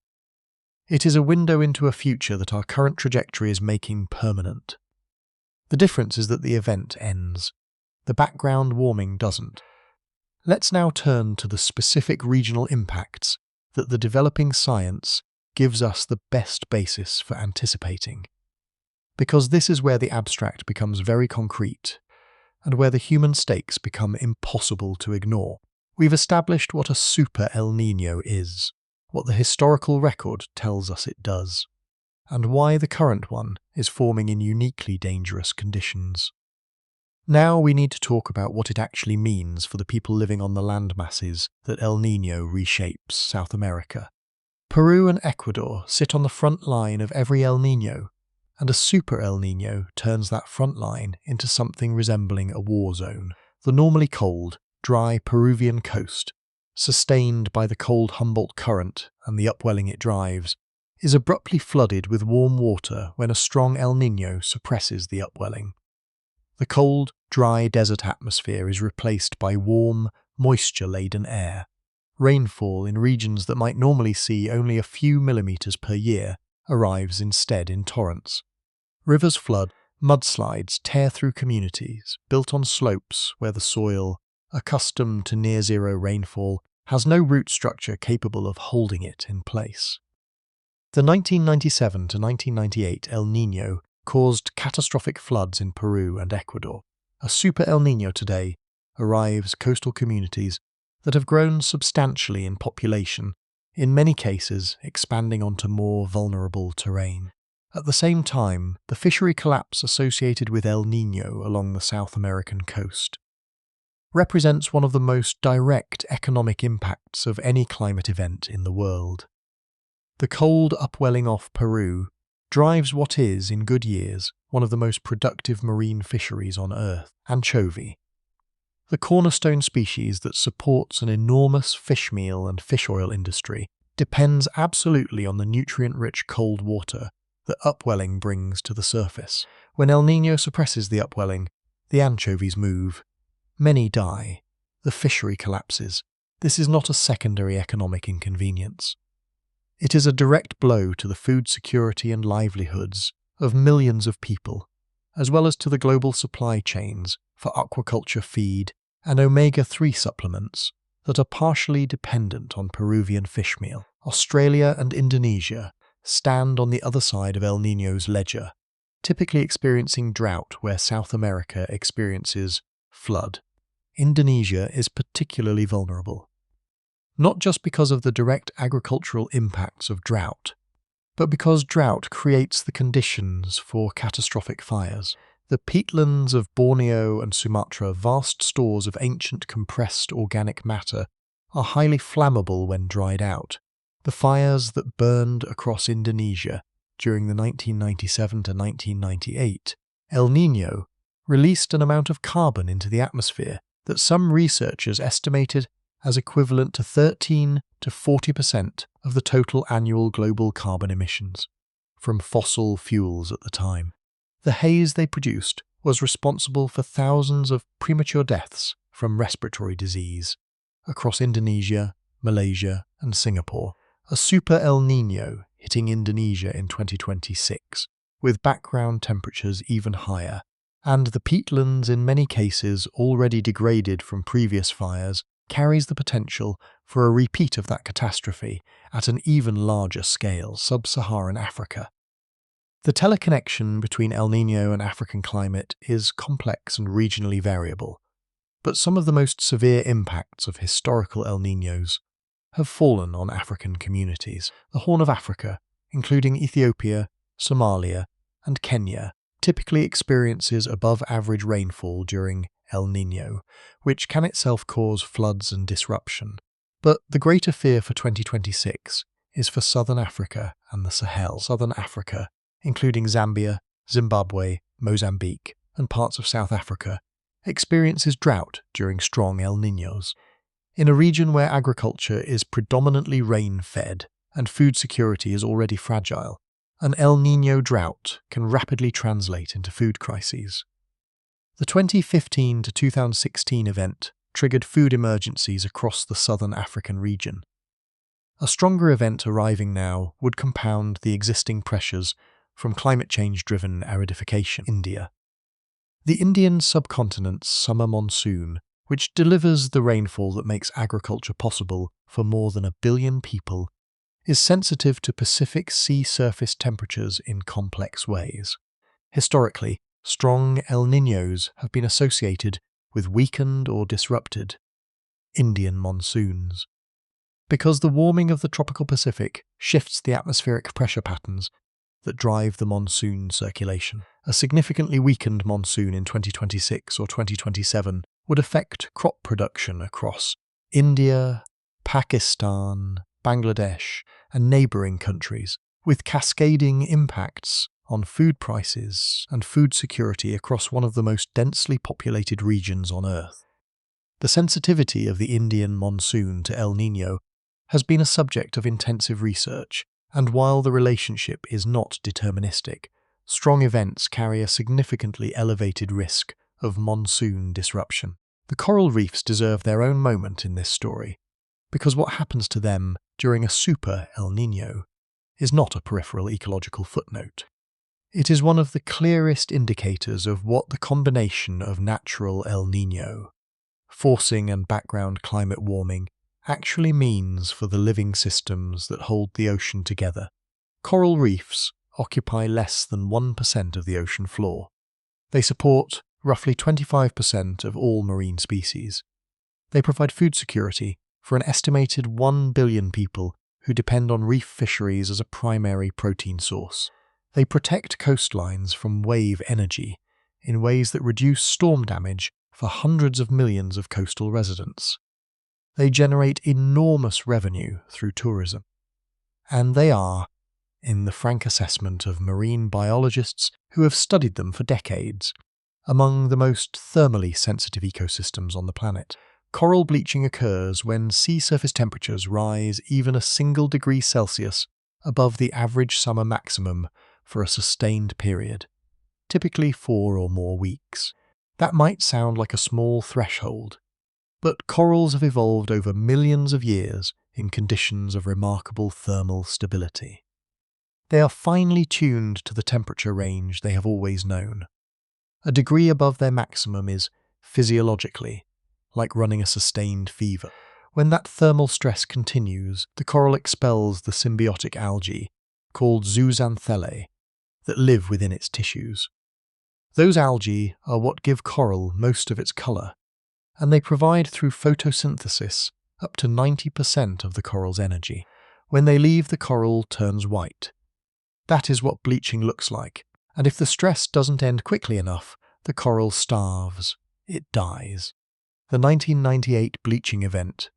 It is a window into a future that our current trajectory is making permanent. The difference is that the event ends. The background warming doesn't. Let's now turn to the specific regional impacts that the developing science gives us the best basis for anticipating. Because this is where the abstract becomes very concrete, and where the human stakes become impossible to ignore. We've established what a Super El Niño is, what the historical record tells us it does, and why the current one is forming in uniquely dangerous conditions. Now we need to talk about what it actually means for the people living on the land masses that El Niño reshapes South America. Peru and Ecuador sit on the front line of every El Niño, and a Super El Niño turns that front line into something resembling a war zone. The normally cold, dry Peruvian coast, sustained by the cold Humboldt Current and the upwelling it drives, is abruptly flooded with warm water when a strong El Niño suppresses the upwelling. The cold, dry desert atmosphere is replaced by warm, moisture-laden air. Rainfall in regions that might normally see only a few millimeters per year arrives instead in torrents. Rivers flood, mudslides tear through communities built on slopes where the soil, accustomed to near-zero rainfall, has no root structure capable of holding it in place. The 1997 to 1998 El Niño caused catastrophic floods in Peru and Ecuador. A Super El Niño today arrives coastal communities that have grown substantially in population, in many cases expanding onto more vulnerable terrain. At the same time, the fishery collapse associated with El Niño along the South American coast represents one of the most direct economic impacts of any climate event in the world. The cold upwelling off Peru drives what is, in good years, one of the most productive marine fisheries on Earth, anchovy. The cornerstone species that supports an enormous fish meal and fish oil industry depends absolutely on the nutrient-rich cold water that upwelling brings to the surface. When El Niño suppresses the upwelling, the anchovies move. Many die. The fishery collapses. This is not a secondary economic inconvenience. It is a direct blow to the food security and livelihoods of millions of people, as well as to the global supply chains for aquaculture feed and omega-3 supplements that are partially dependent on Peruvian fish meal. Australia and Indonesia stand on the other side of El Niño's ledger, typically experiencing drought where South America experiences flood. Indonesia is particularly vulnerable, not just because of the direct agricultural impacts of drought, but because drought creates the conditions for catastrophic fires. The peatlands of Borneo and Sumatra, vast stores of ancient compressed organic matter, are highly flammable when dried out. The fires that burned across Indonesia during the 1997 to 1998 El Niño released an amount of carbon into the atmosphere that some researchers estimated as equivalent to 13 to 40% of the total annual global carbon emissions from fossil fuels at the time. The haze they produced was responsible for thousands of premature deaths from respiratory disease across Indonesia, Malaysia, and Singapore. A Super El Niño hitting Indonesia in 2026, with background temperatures even higher, and the peatlands in many cases already degraded from previous fires, carries the potential for a repeat of that catastrophe at an even larger scale, sub-Saharan Africa. The teleconnection between El Niño and African climate is complex and regionally variable, but some of the most severe impacts of historical El Niños have fallen on African communities. The Horn of Africa, including Ethiopia, Somalia, and Kenya, typically experiences above-average rainfall during El Niño, which can itself cause floods and disruption. But the greater fear for 2026 is for Southern Africa and the Sahel. Southern Africa, including Zambia, Zimbabwe, Mozambique, and parts of South Africa, experiences drought during strong El Niños. In a region where agriculture is predominantly rain-fed and food security is already fragile, an El Niño drought can rapidly translate into food crises. The 2015 to 2016 event triggered food emergencies across the southern African region. A stronger event arriving now would compound the existing pressures from climate change-driven aridification. India. The Indian subcontinent's summer monsoon, which delivers the rainfall that makes agriculture possible for more than 1 billion people, is sensitive to Pacific sea surface temperatures in complex ways. Historically, strong El Niños have been associated with weakened or disrupted Indian monsoons. Because the warming of the tropical Pacific shifts the atmospheric pressure patterns that drive the monsoon circulation. A significantly weakened monsoon in 2026 or 2027 would affect crop production across India, Pakistan, Bangladesh, and neighbouring countries, with cascading impacts on food prices and food security across one of the most densely populated regions on Earth. The sensitivity of the Indian monsoon to El Niño has been a subject of intensive research, and while the relationship is not deterministic, strong events carry a significantly elevated risk of monsoon disruption. The coral reefs deserve their own moment in this story, because what happens to them during a Super El Niño is not a peripheral ecological footnote. It is one of the clearest indicators of what the combination of natural El Niño, forcing and background climate warming actually means for the living systems that hold the ocean together. Coral reefs occupy less than 1% of the ocean floor. They support roughly 25% of all marine species. They provide food security for an estimated 1 billion people who depend on reef fisheries as a primary protein source. They protect coastlines from wave energy in ways that reduce storm damage for hundreds of millions of coastal residents. They generate enormous revenue through tourism. And they are, in the frank assessment of marine biologists who have studied them for decades, among the most thermally sensitive ecosystems on the planet. Coral bleaching occurs when sea surface temperatures rise even a single degree Celsius above the average summer maximum for a sustained period, typically 4 or more weeks. That might sound like a small threshold, but corals have evolved over millions of years in conditions of remarkable thermal stability. They are finely tuned to the temperature range they have always known. A degree above their maximum is, physiologically, like running a sustained fever. When that thermal stress continues, the coral expels the symbiotic algae, called zooxanthellae, that live within its tissues. Those algae are what give coral most of its colour, and they provide through photosynthesis up to 90% of the coral's energy. When they leave, the coral turns white. That is what bleaching looks like, and if the stress doesn't end quickly enough, the coral starves. It dies. The 1998 bleaching event,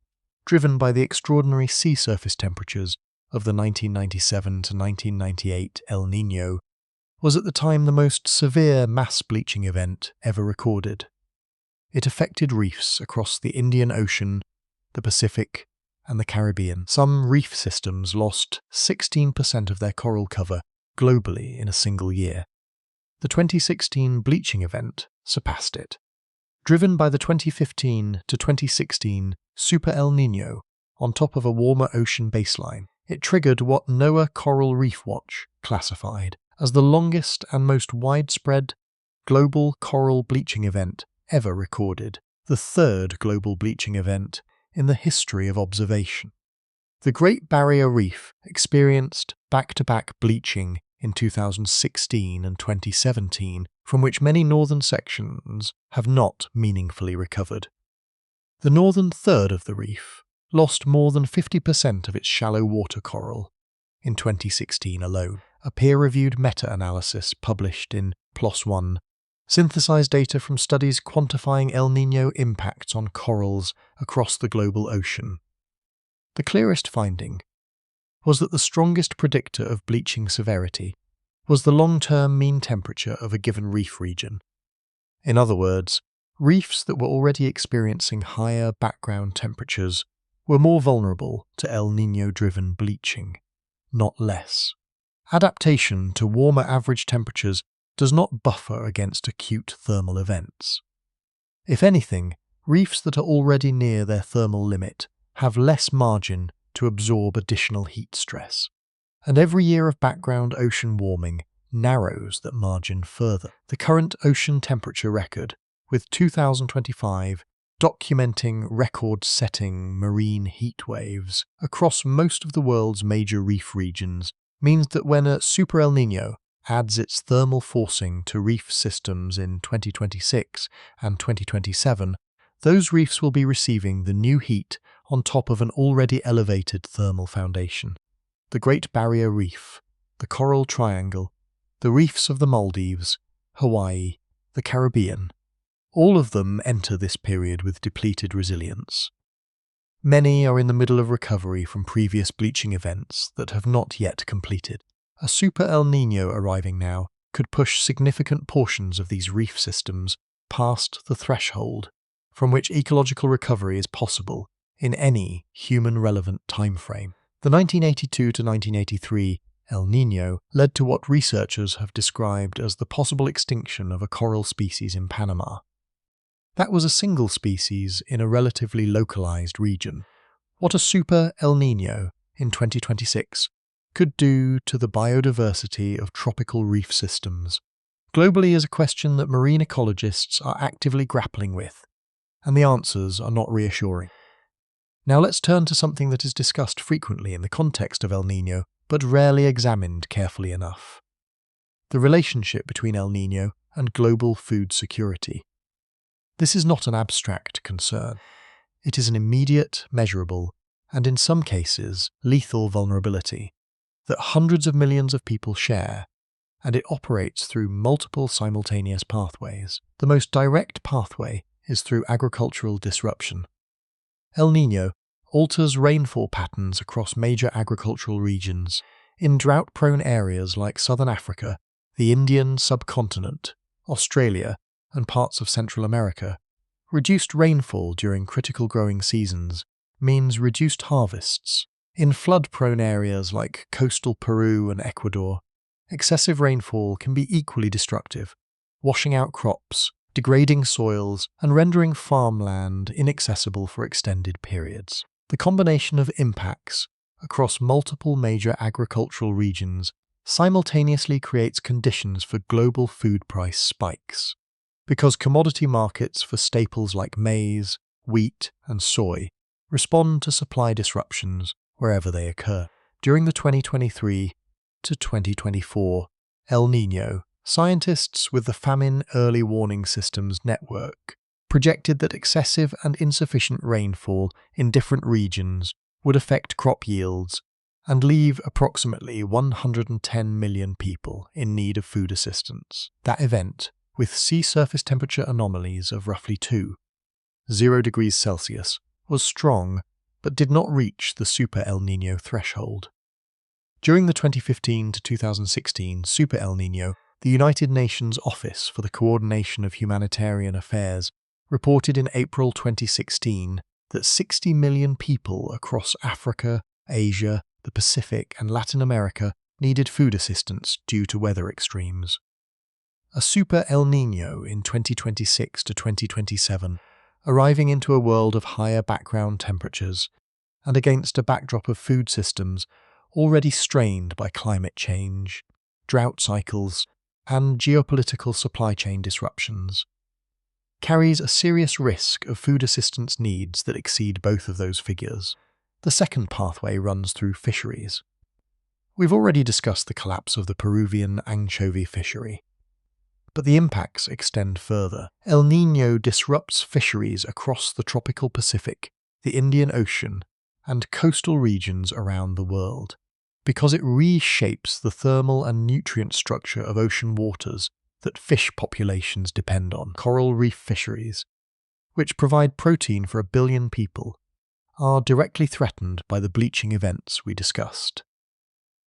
driven by the extraordinary sea surface temperatures of the 1997 to 1998 El Niño, was at the time the most severe mass bleaching event ever recorded. It affected reefs across the Indian Ocean, the Pacific, and the Caribbean. Some reef systems lost 16% of their coral cover globally in a single year. The 2016 bleaching event surpassed it. Driven by the 2015 to 2016 Super El Niño on top of a warmer ocean baseline, it triggered what NOAA Coral Reef Watch classified as the longest and most widespread global coral bleaching event ever recorded, the third global bleaching event in the history of observation. The Great Barrier Reef experienced back-to-back bleaching in 2016 and 2017, from which many northern sections have not meaningfully recovered. The northern third of the reef lost more than 50% of its shallow water coral in 2016 alone. A peer-reviewed meta-analysis published in PLOS ONE synthesized data from studies quantifying El Niño impacts on corals across the global ocean. The clearest finding was that the strongest predictor of bleaching severity was the long-term mean temperature of a given reef region. In other words, reefs that were already experiencing higher background temperatures were more vulnerable to El Niño-driven bleaching, not less. Adaptation to warmer average temperatures does not buffer against acute thermal events. If anything, reefs that are already near their thermal limit have less margin to absorb additional heat stress, and every year of background ocean warming narrows that margin further. The current ocean temperature record, with 2025 documenting record-setting marine heat waves across most of the world's major reef regions, means that when a Super El Niño adds its thermal forcing to reef systems in 2026 and 2027, those reefs will be receiving the new heat on top of an already elevated thermal foundation. The Great Barrier Reef, the Coral Triangle, the reefs of the Maldives, Hawaii, the Caribbean, all of them enter this period with depleted resilience. Many are in the middle of recovery from previous bleaching events that have not yet completed. A Super El Niño arriving now could push significant portions of these reef systems past the threshold from which ecological recovery is possible in any human-relevant timeframe. The 1982 to 1983 El Niño led to what researchers have described as the possible extinction of a coral species in Panama. That was a single species in a relatively localized region. What a Super El Niño in 2026 could do to the biodiversity of tropical reef systems globally is a question that marine ecologists are actively grappling with, and the answers are not reassuring. Now let's turn to something that is discussed frequently in the context of El Niño, but rarely examined carefully enough: the relationship between El Niño and global food security. This is not an abstract concern. It is an immediate, measurable, and in some cases lethal vulnerability that hundreds of millions of people share and it operates through multiple simultaneous pathways. The most direct pathway is through agricultural disruption. El Niño alters rainfall patterns across major agricultural regions. In drought-prone areas like southern Africa, the Indian subcontinent, Australia, and parts of Central America, reduced rainfall during critical growing seasons means reduced harvests. In flood-prone areas like coastal Peru and Ecuador, excessive rainfall can be equally destructive, washing out crops, degrading soils, and rendering farmland inaccessible for extended periods. The combination of impacts across multiple major agricultural regions simultaneously creates conditions for global food price spikes. Because commodity markets for staples like maize, wheat, and soy respond to supply disruptions wherever they occur. During the 2023 to 2024 El Niño, scientists with the Famine Early Warning Systems Network projected that excessive and insufficient rainfall in different regions would affect crop yields and leave approximately 110 million people in need of food assistance. That event, with sea surface temperature anomalies of roughly 0 degrees Celsius, was strong but did not reach the Super El Niño threshold. During the 2015 to 2016 Super El Niño, the United Nations Office for the Coordination of Humanitarian Affairs reported in April 2016 that 60 million people across Africa, Asia, the Pacific, and Latin America needed food assistance due to weather extremes. A Super El Niño in 2026 to 2027, arriving into a world of higher background temperatures, and against a backdrop of food systems already strained by climate change, drought cycles, and geopolitical supply chain disruptions, carries a serious risk of food assistance needs that exceed both of those figures. The second pathway runs through fisheries. We've already discussed the collapse of the Peruvian anchovy fishery, but the impacts extend further. El Niño disrupts fisheries across the tropical Pacific, the Indian Ocean, and coastal regions around the world, because it reshapes the thermal and nutrient structure of ocean waters that fish populations depend on. Coral reef fisheries, which provide protein for 1 billion people, are directly threatened by the bleaching events we discussed.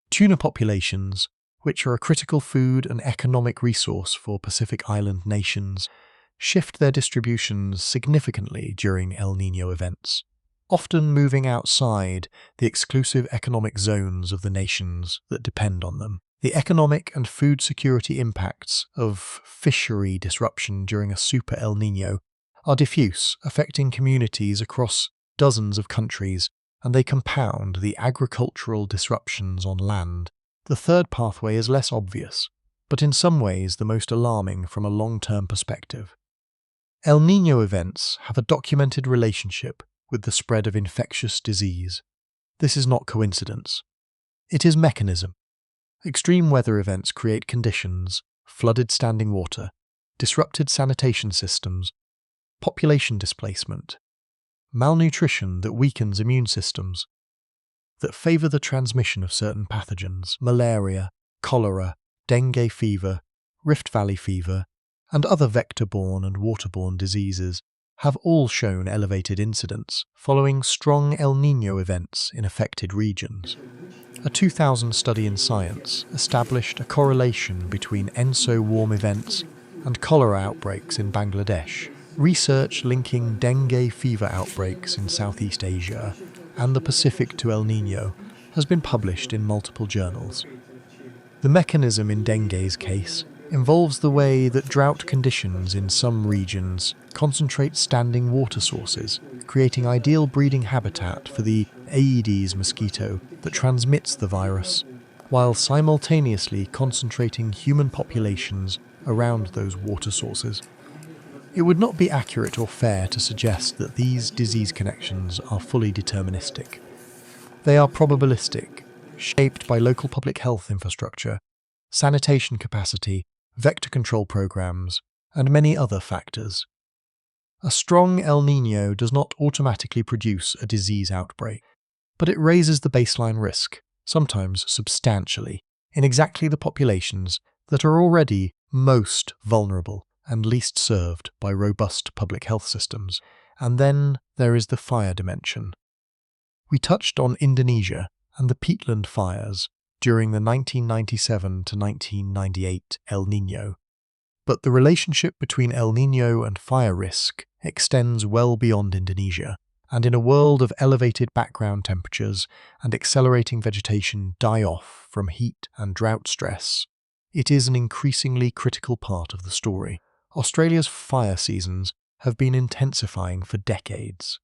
Tuna populations, which are a critical food and economic resource for Pacific Island nations, shift their distributions significantly during El Niño events, often moving outside the exclusive economic zones of the nations that depend on them. The economic and food security impacts of fishery disruption during a Super El Niño are diffuse, affecting communities across dozens of countries, and they compound the agricultural disruptions on land. The third pathway is less obvious, but in some ways the most alarming from a long-term perspective. El Niño events have a documented relationship with the spread of infectious disease. This is not coincidence. It is mechanism. Extreme weather events create conditions, flooded standing water, disrupted sanitation systems, population displacement, malnutrition that weakens immune systems, that favour the transmission of certain pathogens. Malaria, cholera, dengue fever, Rift Valley fever, and other vector-borne and waterborne diseases have all shown elevated incidence following strong El Niño events in affected regions. A 2000 study in Science established a correlation between ENSO warm events and cholera outbreaks in Bangladesh. Research linking dengue fever outbreaks in Southeast Asia and the Pacific to El Niño has been published in multiple journals. The mechanism in dengue's case involves the way that drought conditions in some regions concentrate standing water sources, creating ideal breeding habitat for the Aedes mosquito that transmits the virus, while simultaneously concentrating human populations around those water sources. It would not be accurate or fair to suggest that these disease connections are fully deterministic. They are probabilistic, shaped by local public health infrastructure, sanitation capacity, vector control programs, and many other factors. A strong El Niño does not automatically produce a disease outbreak, but it raises the baseline risk, sometimes substantially, in exactly the populations that are already most vulnerable and least served by robust public health systems. And then there is the fire dimension. We touched on Indonesia and the peatland fires during the 1997 to 1998 El Niño. But the relationship between El Niño and fire risk extends well beyond Indonesia, and in a world of elevated background temperatures and accelerating vegetation die-off from heat and drought stress, it is an increasingly critical part of the story. Australia's fire seasons have been intensifying for decades.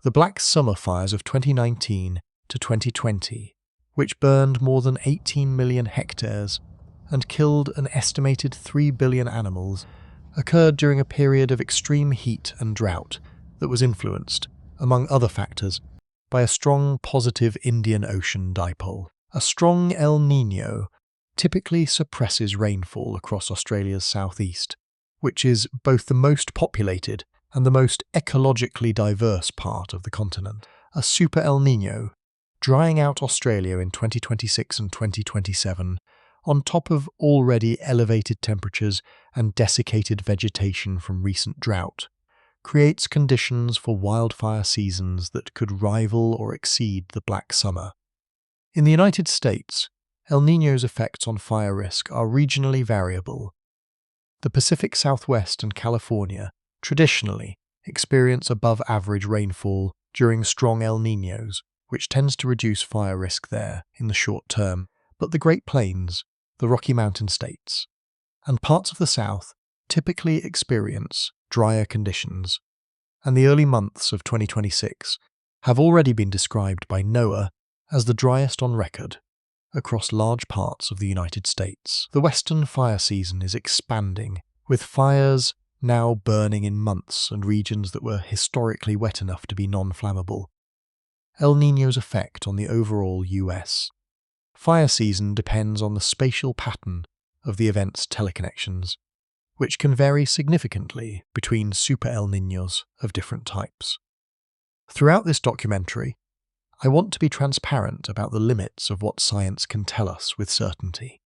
The Black Summer fires of 2019 to 2020, which burned more than 18 million hectares and killed an estimated 3 billion animals, occurred during a period of extreme heat and drought that was influenced, among other factors, by a strong positive Indian Ocean dipole. A strong El Niño typically suppresses rainfall across Australia's southeast, which is both the most populated and the most ecologically diverse part of the continent. A Super El Niño, drying out Australia in 2026 and 2027, on top of already elevated temperatures and desiccated vegetation from recent drought, creates conditions for wildfire seasons that could rival or exceed the Black Summer. In the United States, El Niño's effects on fire risk are regionally variable. The Pacific Southwest and California traditionally experience above-average rainfall during strong El Niños, which tends to reduce fire risk there in the short term. But the Great Plains, the Rocky Mountain states, and parts of the South typically experience drier conditions, and the early months of 2026 have already been described by NOAA as the driest on record across large parts of the United States. The western fire season is expanding, with fires now burning in months and regions that were historically wet enough to be non-flammable. El Niño's effect on the overall US fire season depends on the spatial pattern of the event's teleconnections, which can vary significantly between Super El Niños of different types. Throughout this documentary, I want to be transparent about the limits of what science can tell us with certainty,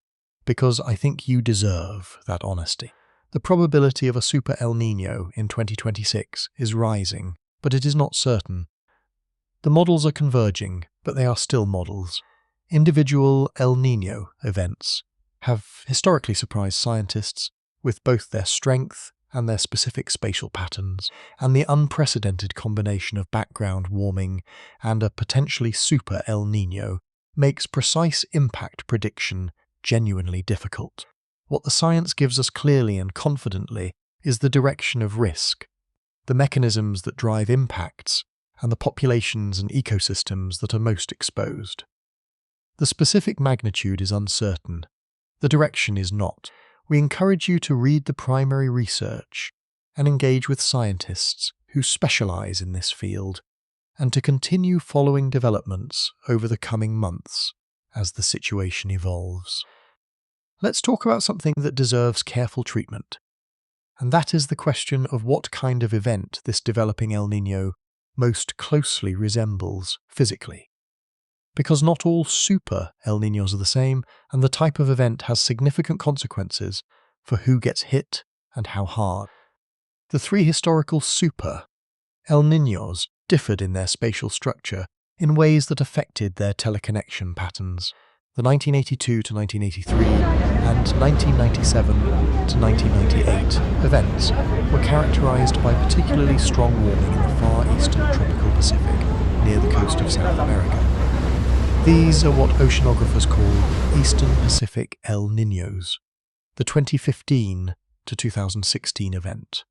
because I think you deserve that honesty. The probability of a Super El Niño in 2026 is rising, but it is not certain. The models are converging, but they are still models. Individual El Niño events have historically surprised scientists with both their strength and their specific spatial patterns, and the unprecedented combination of background warming and a potentially super El Niño makes precise impact prediction genuinely difficult. What the science gives us clearly and confidently is the direction of risk, the mechanisms that drive impacts, and the populations and ecosystems that are most exposed. The specific magnitude is uncertain. The direction is not. We encourage you to read the primary research and engage with scientists who specialize in this field, and to continue following developments over the coming months as the situation evolves. Let's talk about something that deserves careful treatment, and that is the question of what kind of event this developing El Niño most closely resembles physically. Because not all super El Niños are the same, and the type of event has significant consequences for who gets hit and how hard. The three historical super El Niños differed in their spatial structure in ways that affected their teleconnection patterns. The 1982 to 1983 and 1997 to 1998 events were characterized by particularly strong warming in the far eastern tropical Pacific near the coast of South America. These are what oceanographers call Eastern Pacific El Niños, the 2015 to 2016 event.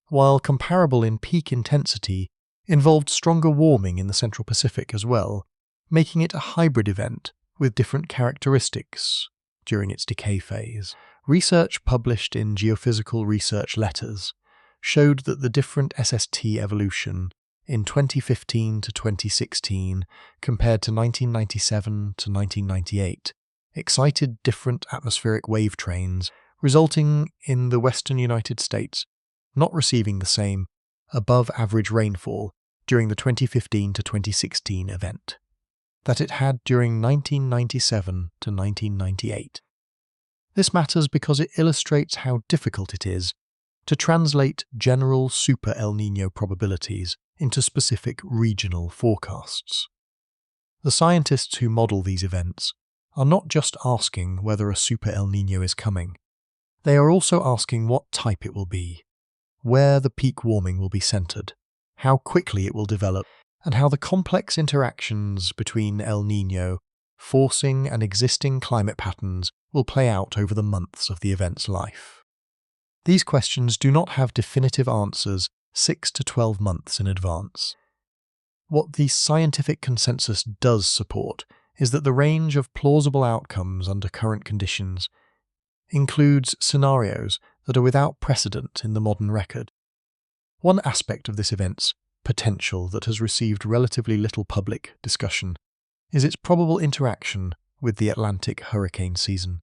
While comparable in peak intensity, involved stronger warming in the Central Pacific as well, making it a hybrid event with different characteristics during its decay phase. Research published in Geophysical Research Letters showed that the different SST evolution in 2015 to 2016 compared to 1997 to 1998 excited different atmospheric wave trains, resulting in the western United States not receiving the same above-average rainfall during the 2015 to 2016 event that it had during 1997 to 1998. This matters because it illustrates how difficult it is to translate general Super El Niño probabilities into specific regional forecasts. The scientists who model these events are not just asking whether a Super El Niño is coming, they are also asking what type it will be, where the peak warming will be centred, how quickly it will develop, and how the complex interactions between El Niño, forcing and existing climate patterns will play out over the months of the event's life. These questions do not have definitive answers 6 to 12 months in advance. What the scientific consensus does support is that the range of plausible outcomes under current conditions includes scenarios that are without precedent in the modern record. One aspect of this event's potential that has received relatively little public discussion is its probable interaction with the Atlantic hurricane season.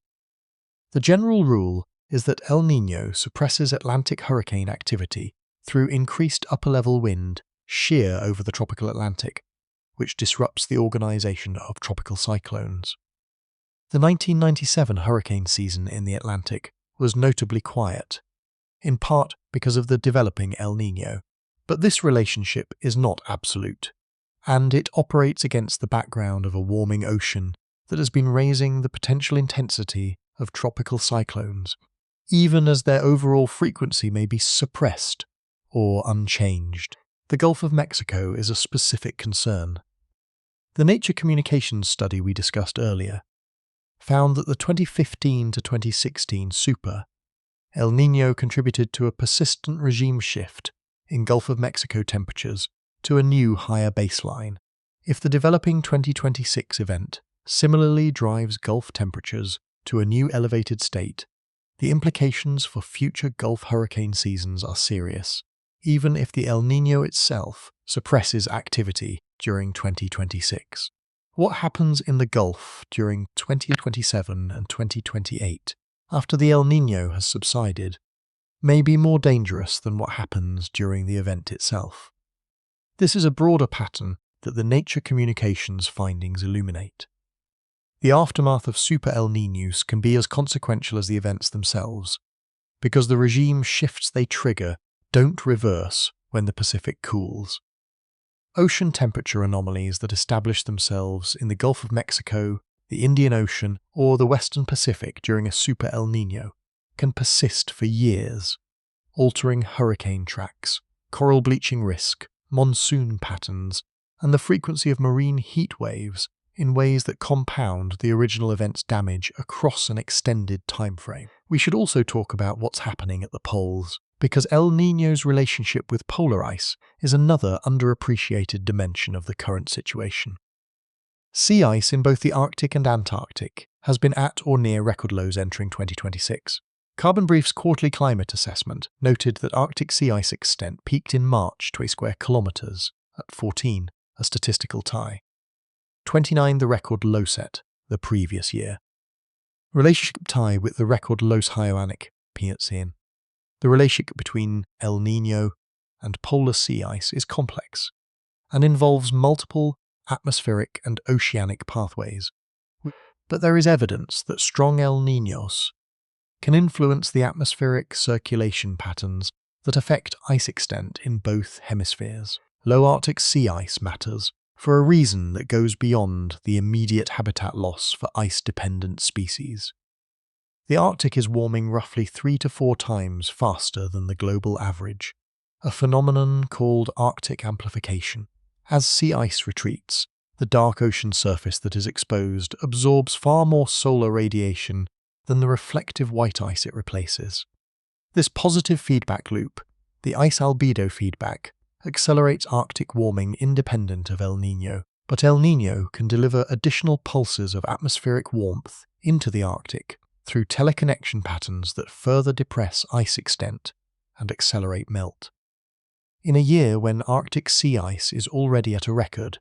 The general rule is that El Niño suppresses Atlantic hurricane activity through increased upper-level wind sheer over the tropical Atlantic, which disrupts the organisation of tropical cyclones. The 1997 hurricane season in the Atlantic was notably quiet, in part because of the developing El Niño, but this relationship is not absolute, and it operates against the background of a warming ocean that has been raising the potential intensity of tropical cyclones, even as their overall frequency may be suppressed or unchanged. The Gulf of Mexico is a specific concern. The Nature Communications study we discussed earlier found that the 2015 to 2016 Super El Niño contributed to a persistent regime shift in Gulf of Mexico temperatures to a new higher baseline. If the developing 2026 event similarly drives Gulf temperatures to a new elevated state, the implications for future Gulf hurricane seasons are serious, even if the El Niño itself suppresses activity during 2026. What happens in the Gulf during 2027 and 2028, after the El Niño has subsided, may be more dangerous than what happens during the event itself. This is a broader pattern that the Nature Communications findings illuminate. The aftermath of Super El Niños can be as consequential as the events themselves, because the regime shifts they trigger don't reverse when the Pacific cools. Ocean temperature anomalies that establish themselves in the Gulf of Mexico, the Indian Ocean, or the Western Pacific during a Super El Niño can persist for years, altering hurricane tracks, coral bleaching risk, monsoon patterns, and the frequency of marine heat waves in ways that compound the original event's damage across an extended timeframe. We should also talk about what's happening at the poles, because El Niño's relationship with polar ice is another underappreciated dimension of the current situation. Sea ice in both the Arctic and Antarctic has been at or near record lows entering 2026. Carbon Brief's quarterly climate assessment noted that Arctic sea ice extent peaked in March to a square kilometres at 14, a statistical tie. 29 the record low set the previous year. Relationship tie with the record Los Hyoanic Piatsian. The relationship between El Niño and polar sea ice is complex and involves multiple atmospheric and oceanic pathways. But there is evidence that strong El Niños can influence the atmospheric circulation patterns that affect ice extent in both hemispheres. Low Arctic sea ice matters for a reason that goes beyond the immediate habitat loss for ice-dependent species. The Arctic is warming roughly 3 to 4 times faster than the global average, a phenomenon called Arctic amplification. As sea ice retreats, the dark ocean surface that is exposed absorbs far more solar radiation than the reflective white ice it replaces. This positive feedback loop, the ice albedo feedback, accelerates Arctic warming independent of El Niño, but El Niño can deliver additional pulses of atmospheric warmth into the Arctic through teleconnection patterns that further depress ice extent and accelerate melt. In a year when Arctic sea ice is already at a record,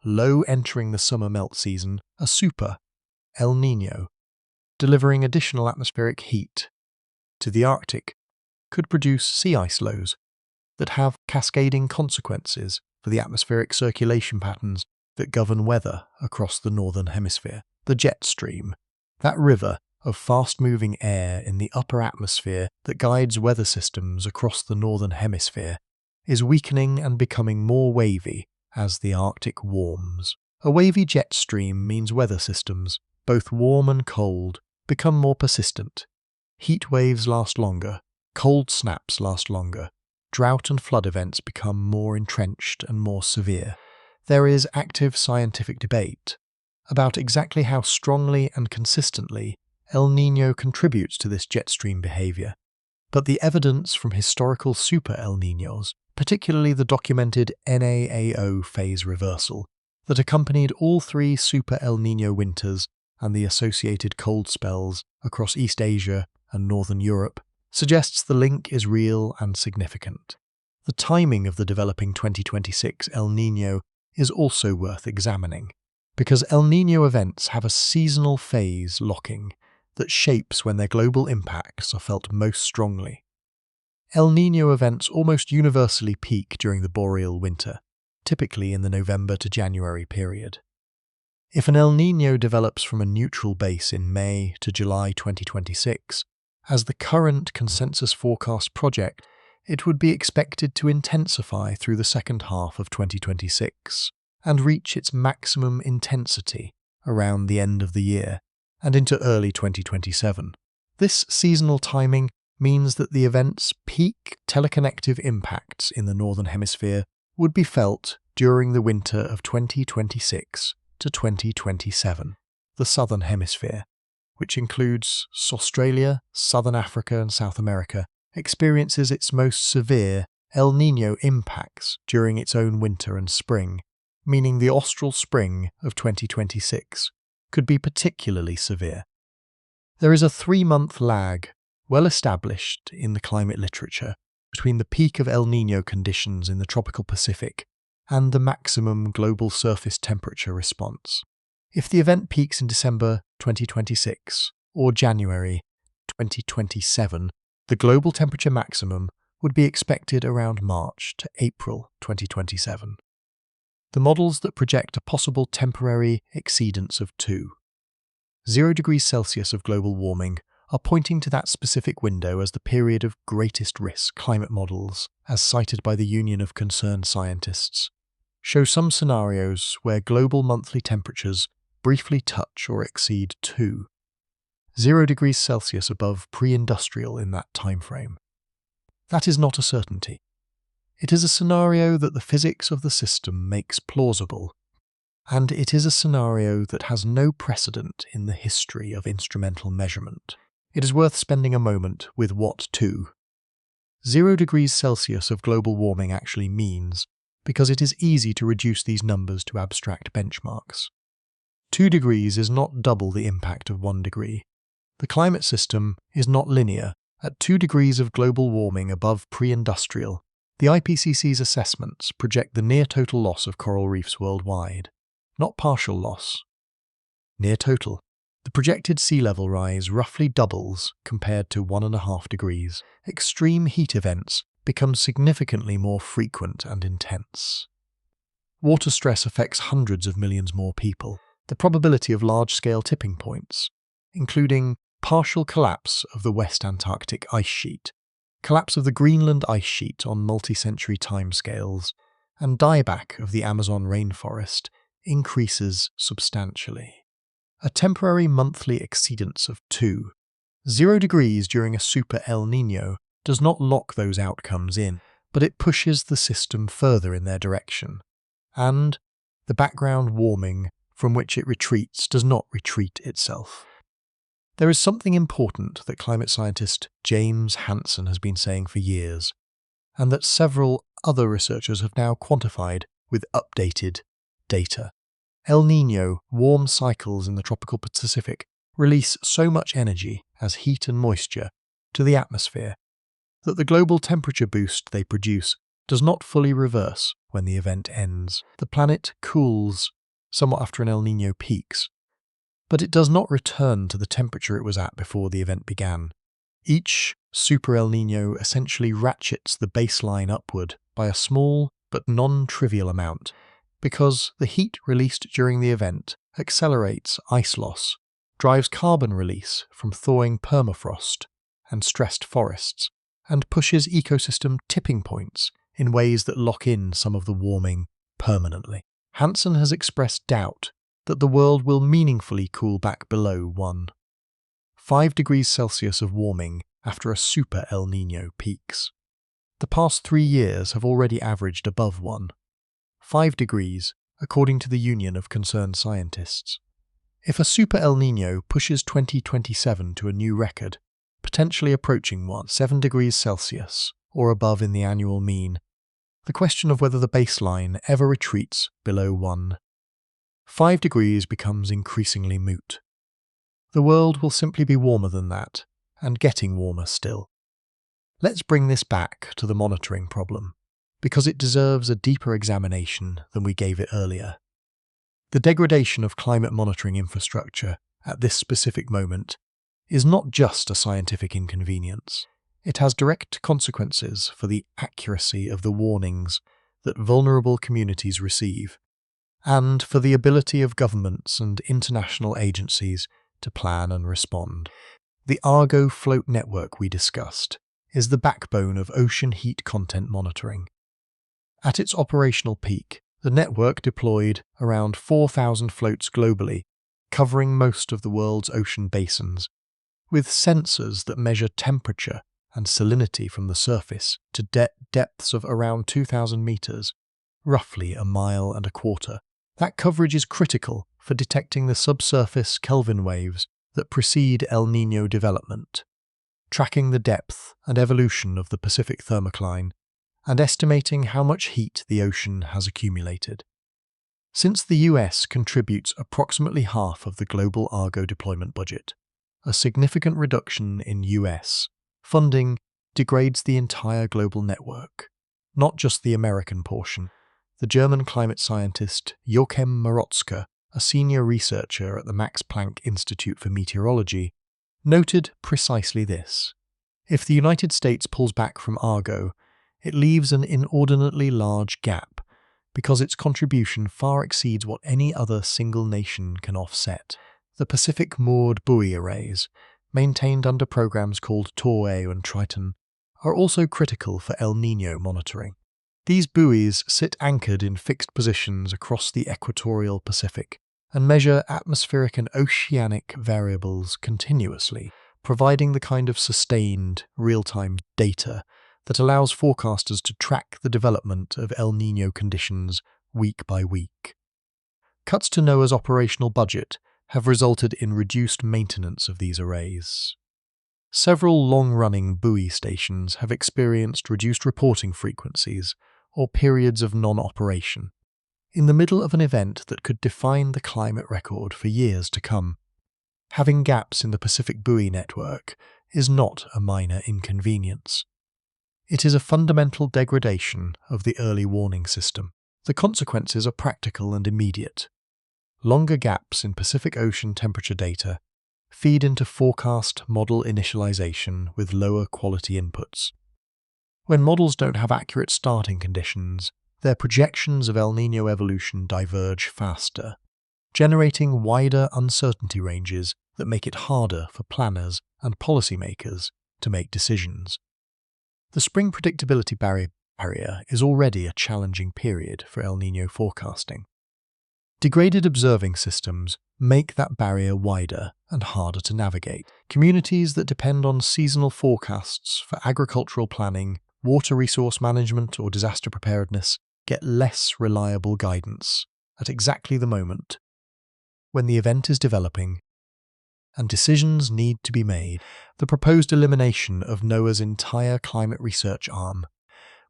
low entering the summer melt season, a super El Niño, delivering additional atmospheric heat to the Arctic, could produce sea ice lows that have cascading consequences for the atmospheric circulation patterns that govern weather across the northern hemisphere. The jet stream, that river of fast-moving air in the upper atmosphere that guides weather systems across the northern hemisphere, is weakening and becoming more wavy as the Arctic warms. A wavy jet stream means weather systems, both warm and cold, become more persistent. Heat waves last longer, cold snaps last longer, drought and flood events become more entrenched and more severe. There is active scientific debate about exactly how strongly and consistently El Niño contributes to this jet stream behaviour, but the evidence from historical Super El Niños, particularly the documented NOAA phase reversal, that accompanied all three Super El Niño winters and the associated cold spells across East Asia and Northern Europe, suggests the link is real and significant. The timing of the developing 2026 El Niño is also worth examining, because El Niño events have a seasonal phase locking that shapes when their global impacts are felt most strongly. El Niño events almost universally peak during the boreal winter, typically in the November to January period. If an El Niño develops from a neutral base in May to July 2026, as the current consensus forecast project, it would be expected to intensify through the second half of 2026 and reach its maximum intensity around the end of the year and into early 2027. This seasonal timing means that the event's peak teleconnective impacts in the Northern Hemisphere would be felt during the winter of 2026 to 2027. The Southern Hemisphere, which includes Australia, Southern Africa and South America, experiences its most severe El Niño impacts during its own winter and spring, meaning the austral spring of 2026 could be particularly severe. There is a 3-month lag, well established in the climate literature, between the peak of El Niño conditions in the tropical Pacific and the maximum global surface temperature response. If the event peaks in December 2026 or January 2027, the global temperature maximum would be expected around March to April 2027. The models that project a possible temporary exceedance of 0 degrees Celsius of global warming are pointing to that specific window as the period of greatest risk. Climate models, as cited by the Union of Concerned Scientists, show some scenarios where global monthly temperatures briefly touch or exceed 0 degrees Celsius above pre-industrial in that timeframe. That is not a certainty. It is a scenario that the physics of the system makes plausible, and it is a scenario that has no precedent in the history of instrumental measurement. It is worth spending a moment with what 0 degrees Celsius of global warming actually means, because it is easy to reduce these numbers to abstract benchmarks. 2 degrees is not double the impact of 1 degree. The climate system is not linear. At 2 degrees of global warming above pre-industrial, the IPCC's assessments project the near total loss of coral reefs worldwide, not partial loss. Near total. The projected sea level rise roughly doubles compared to 1.5 degrees. Extreme heat events become significantly more frequent and intense. Water stress affects hundreds of millions more people. The probability of large-scale tipping points, including partial collapse of the West Antarctic ice sheet, collapse of the Greenland ice sheet on multi-century timescales, and dieback of the Amazon rainforest, increases substantially. A temporary monthly exceedance of 0 degrees during a Super El Niño does not lock those outcomes in, but it pushes the system further in their direction, and the background warming from which it retreats does not retreat itself. There is something important that climate scientist James Hansen has been saying for years, and that several other researchers have now quantified with updated data. El Niño warm cycles in the tropical Pacific release so much energy as heat and moisture to the atmosphere that the global temperature boost they produce does not fully reverse when the event ends. The planet cools somewhat after an El Niño peaks, but it does not return to the temperature it was at before the event began. Each Super El Niño essentially ratchets the baseline upward by a small but non-trivial amount, because the heat released during the event accelerates ice loss drives carbon release from thawing permafrost and stressed forests, and pushes ecosystem tipping points in ways that lock in some of the warming permanently. Hansen has expressed doubt that the world will meaningfully cool back below 1.5 degrees Celsius of warming after a Super El Niño peaks. The past 3 years have already averaged above 1.5 degrees, according to the Union of Concerned Scientists. If a Super El Niño pushes 2027 to a new record, potentially approaching 1.7 degrees Celsius or above in the annual mean, the question of whether the baseline ever retreats below 1.5 degrees becomes increasingly moot. The world will simply be warmer than that, and getting warmer still. Let's bring this back to the monitoring problem, because it deserves a deeper examination than we gave it earlier. The degradation of climate monitoring infrastructure at this specific moment is not just a scientific inconvenience. It has direct consequences for the accuracy of the warnings that vulnerable communities receive, and for the ability of governments and international agencies to plan and respond. The Argo float network we discussed is the backbone of ocean heat content monitoring. At its operational peak, the network deployed around 4,000 floats globally, covering most of the world's ocean basins, with sensors that measure temperature and salinity from the surface to depths of around 2,000 meters, roughly 1.25 miles. That coverage is critical for detecting the subsurface Kelvin waves that precede El Niño development, tracking the depth and evolution of the Pacific thermocline, and estimating how much heat the ocean has accumulated. Since the US contributes approximately half of the global Argo deployment budget, a significant reduction in US funding degrades the entire global network, not just the American portion. The German climate scientist Joachim Marotzka, a senior researcher at the Max Planck Institute for Meteorology, noted precisely this. If the United States pulls back from Argo, it leaves an inordinately large gap because its contribution far exceeds what any other single nation can offset. The Pacific moored buoy arrays, maintained under programs called NOAA and Triton, are also critical for El Niño monitoring. These buoys sit anchored in fixed positions across the equatorial Pacific and measure atmospheric and oceanic variables continuously, providing the kind of sustained, real-time data that allows forecasters to track the development of El Niño conditions week by week. Cuts to NOAA's operational budget have resulted in reduced maintenance of these arrays. Several long-running buoy stations have experienced reduced reporting frequencies or periods of non-operation, in the middle of an event that could define the climate record for years to come. Having gaps in the Pacific buoy network is not a minor inconvenience. It is a fundamental degradation of the early warning system. The consequences are practical and immediate. Longer gaps in Pacific Ocean temperature data feed into forecast model initialization with lower quality inputs. When models don't have accurate starting conditions, their projections of El Niño evolution diverge faster, generating wider uncertainty ranges that make it harder for planners and policymakers to make decisions. The spring predictability barrier is already a challenging period for El Niño forecasting. Degraded observing systems make that barrier wider and harder to navigate. Communities that depend on seasonal forecasts for agricultural planning, water resource management, or disaster preparedness get less reliable guidance at exactly the moment when the event is developing and decisions need to be made. The proposed elimination of NOAA's entire climate research arm,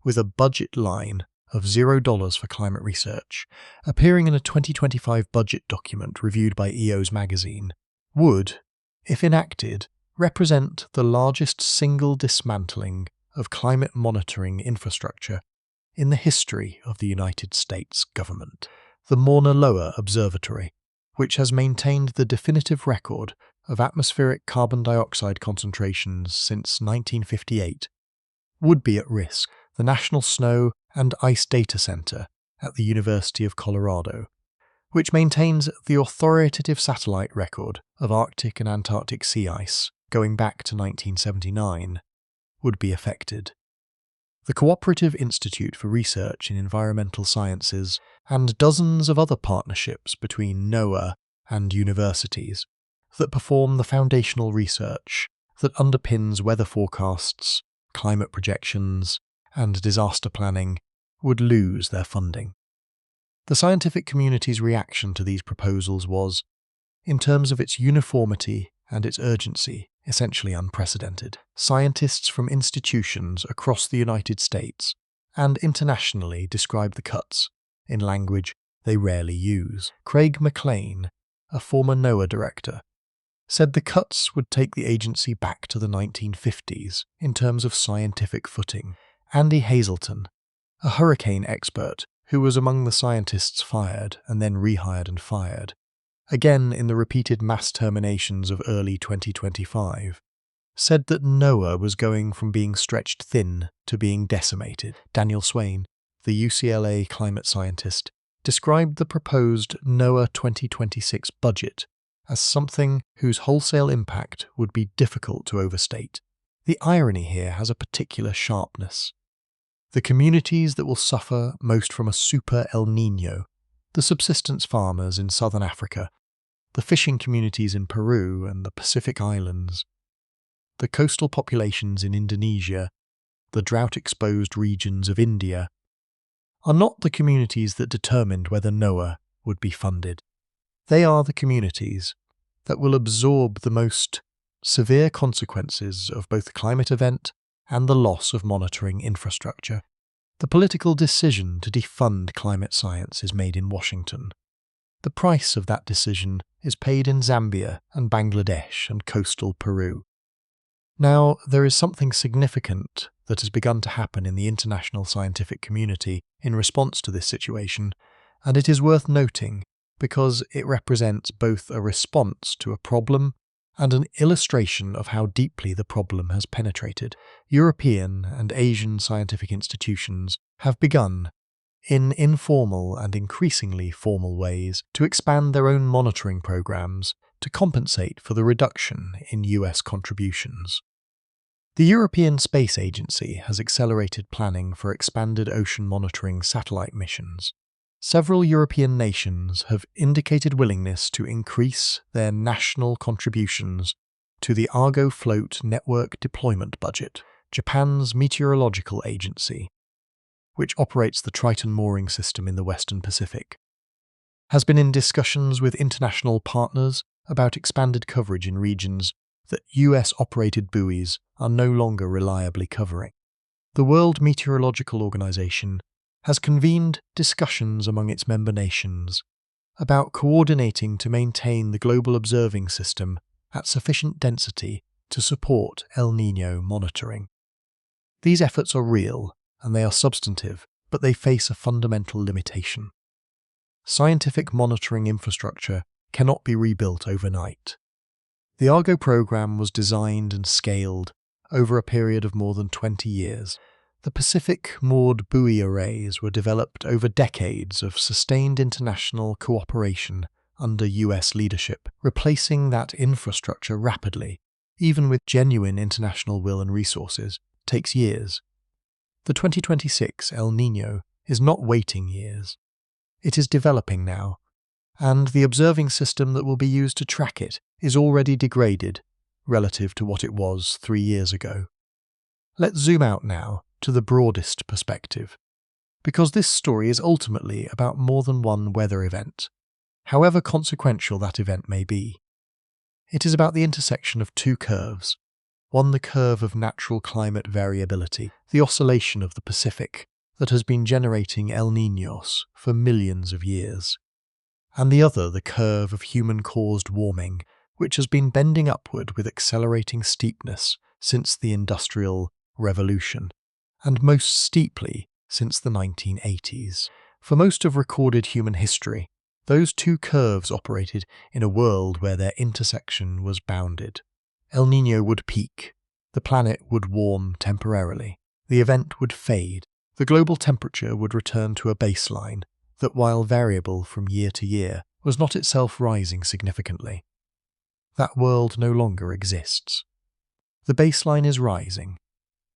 with a budget line of $0 for climate research, appearing in a 2025 budget document reviewed by EO's magazine, would, if enacted, represent the largest single dismantling of climate monitoring infrastructure in the history of the United States government. The Mauna Loa Observatory, which has maintained the definitive record of atmospheric carbon dioxide concentrations since 1958, would be at risk. The National Snow and Ice Data Center at the University of Colorado, which maintains the authoritative satellite record of Arctic and Antarctic sea ice going back to 1979, would be affected. The Cooperative Institute for Research in Environmental Sciences and dozens of other partnerships between NOAA and universities that perform the foundational research that underpins weather forecasts, climate projections, and disaster planning would lose their funding. The scientific community's reaction to these proposals was, in terms of its uniformity and its urgency, essentially unprecedented. Scientists from institutions across the United States and internationally describe the cuts in language they rarely use. Craig McLean, a former NOAA director, said the cuts would take the agency back to the 1950s in terms of scientific footing. Andy Hazelton, a hurricane expert who was among the scientists fired and then rehired and fired, again in the repeated mass terminations of early 2025, said that NOAA was going from being stretched thin to being decimated. Daniel Swain, the UCLA climate scientist, described the proposed NOAA 2026 budget as something whose wholesale impact would be difficult to overstate. The irony here has a particular sharpness. The communities that will suffer most from a Super El Niño, the subsistence farmers in southern Africa, the fishing communities in Peru and the Pacific Islands, the coastal populations in Indonesia, the drought-exposed regions of India, are not the communities that determined whether NOAA would be funded. They are the communities that will absorb the most severe consequences of both the climate event and the loss of monitoring infrastructure. The political decision to defund climate science is made in Washington. The price of that decision is paid in Zambia and Bangladesh and coastal Peru. Now, there is something significant that has begun to happen in the international scientific community in response to this situation, and it is worth noting because it represents both a response to a problem and an illustration of how deeply the problem has penetrated. European and Asian scientific institutions have begun, in informal and increasingly formal ways, to expand their own monitoring programs to compensate for the reduction in US contributions. The European Space Agency has accelerated planning for expanded ocean monitoring satellite missions. Several European nations have indicated willingness to increase their national contributions to the Argo Float network deployment budget. Japan's meteorological agency, which operates the Triton mooring system in the Western Pacific, has been in discussions with international partners about expanded coverage in regions that US-operated buoys are no longer reliably covering. The World Meteorological Organization has convened discussions among its member nations about coordinating to maintain the global observing system at sufficient density to support El Niño monitoring. These efforts are real and they are substantive, but they face a fundamental limitation. Scientific monitoring infrastructure cannot be rebuilt overnight. The Argo program was designed and scaled over a period of more than 20 years. The Pacific moored buoy arrays were developed over decades of sustained international cooperation under US leadership, replacing that infrastructure rapidly, even with genuine international will and resources, takes years. The 2026 El Niño is not waiting years. It is developing now, and the observing system that will be used to track it is already degraded relative to what it was 3 years ago. Let's zoom out now to the broadest perspective, because this story is ultimately about more than one weather event, however consequential that event may be. It is about the intersection of two curves, one the curve of natural climate variability, the oscillation of the Pacific that has been generating El Niños for millions of years, and the other the curve of human-caused warming, which has been bending upward with accelerating steepness since the Industrial Revolution, and most steeply since the 1980s. For most of recorded human history, those two curves operated in a world where their intersection was bounded. El Niño would peak, the planet would warm temporarily, the event would fade, the global temperature would return to a baseline, that while variable from year to year, was not itself rising significantly. That world no longer exists. The baseline is rising.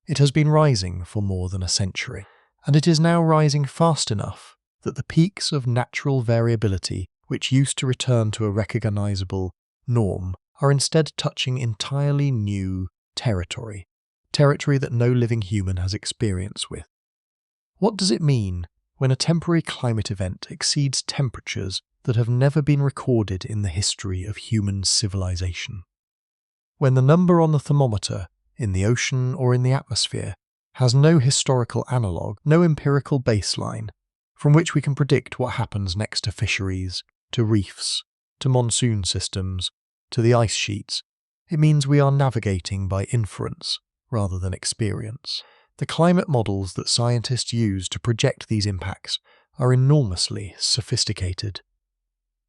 It has been rising for more than a century, and it is now rising fast enough that the peaks of natural variability, which used to return to a recognizable norm, are instead touching entirely new territory that no living human has experience with. What does it mean when a temporary climate event exceeds temperatures that have never been recorded in the history of human civilization? When the number on the thermometer, in the ocean or in the atmosphere, has no historical analogue, no empirical baseline, from which we can predict what happens next to fisheries, to reefs, to monsoon systems, to the ice sheets, it means we are navigating by inference rather than experience. The climate models that scientists use to project these impacts are enormously sophisticated.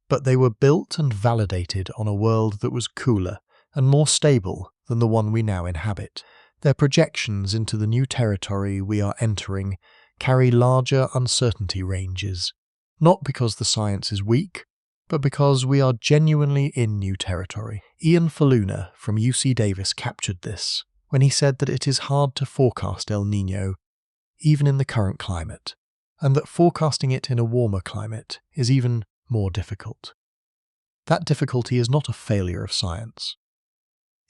But they were built and validated on a world that was cooler and more stable than the one we now inhabit. Their projections into the new territory we are entering carry larger uncertainty ranges, not because the science is weak, but because we are genuinely in new territory. Ian Faluna from UC Davis captured this when he said that it is hard to forecast El Niño, even in the current climate, and that forecasting it in a warmer climate is even more difficult. That difficulty is not a failure of science.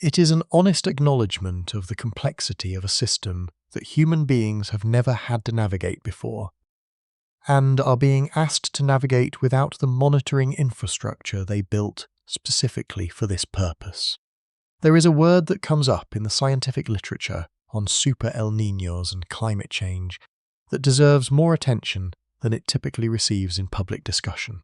It is an honest acknowledgement of the complexity of a system that human beings have never had to navigate before, and are being asked to navigate without the monitoring infrastructure they built specifically for this purpose. There is a word that comes up in the scientific literature on Super El Niños and climate change that deserves more attention than it typically receives in public discussion.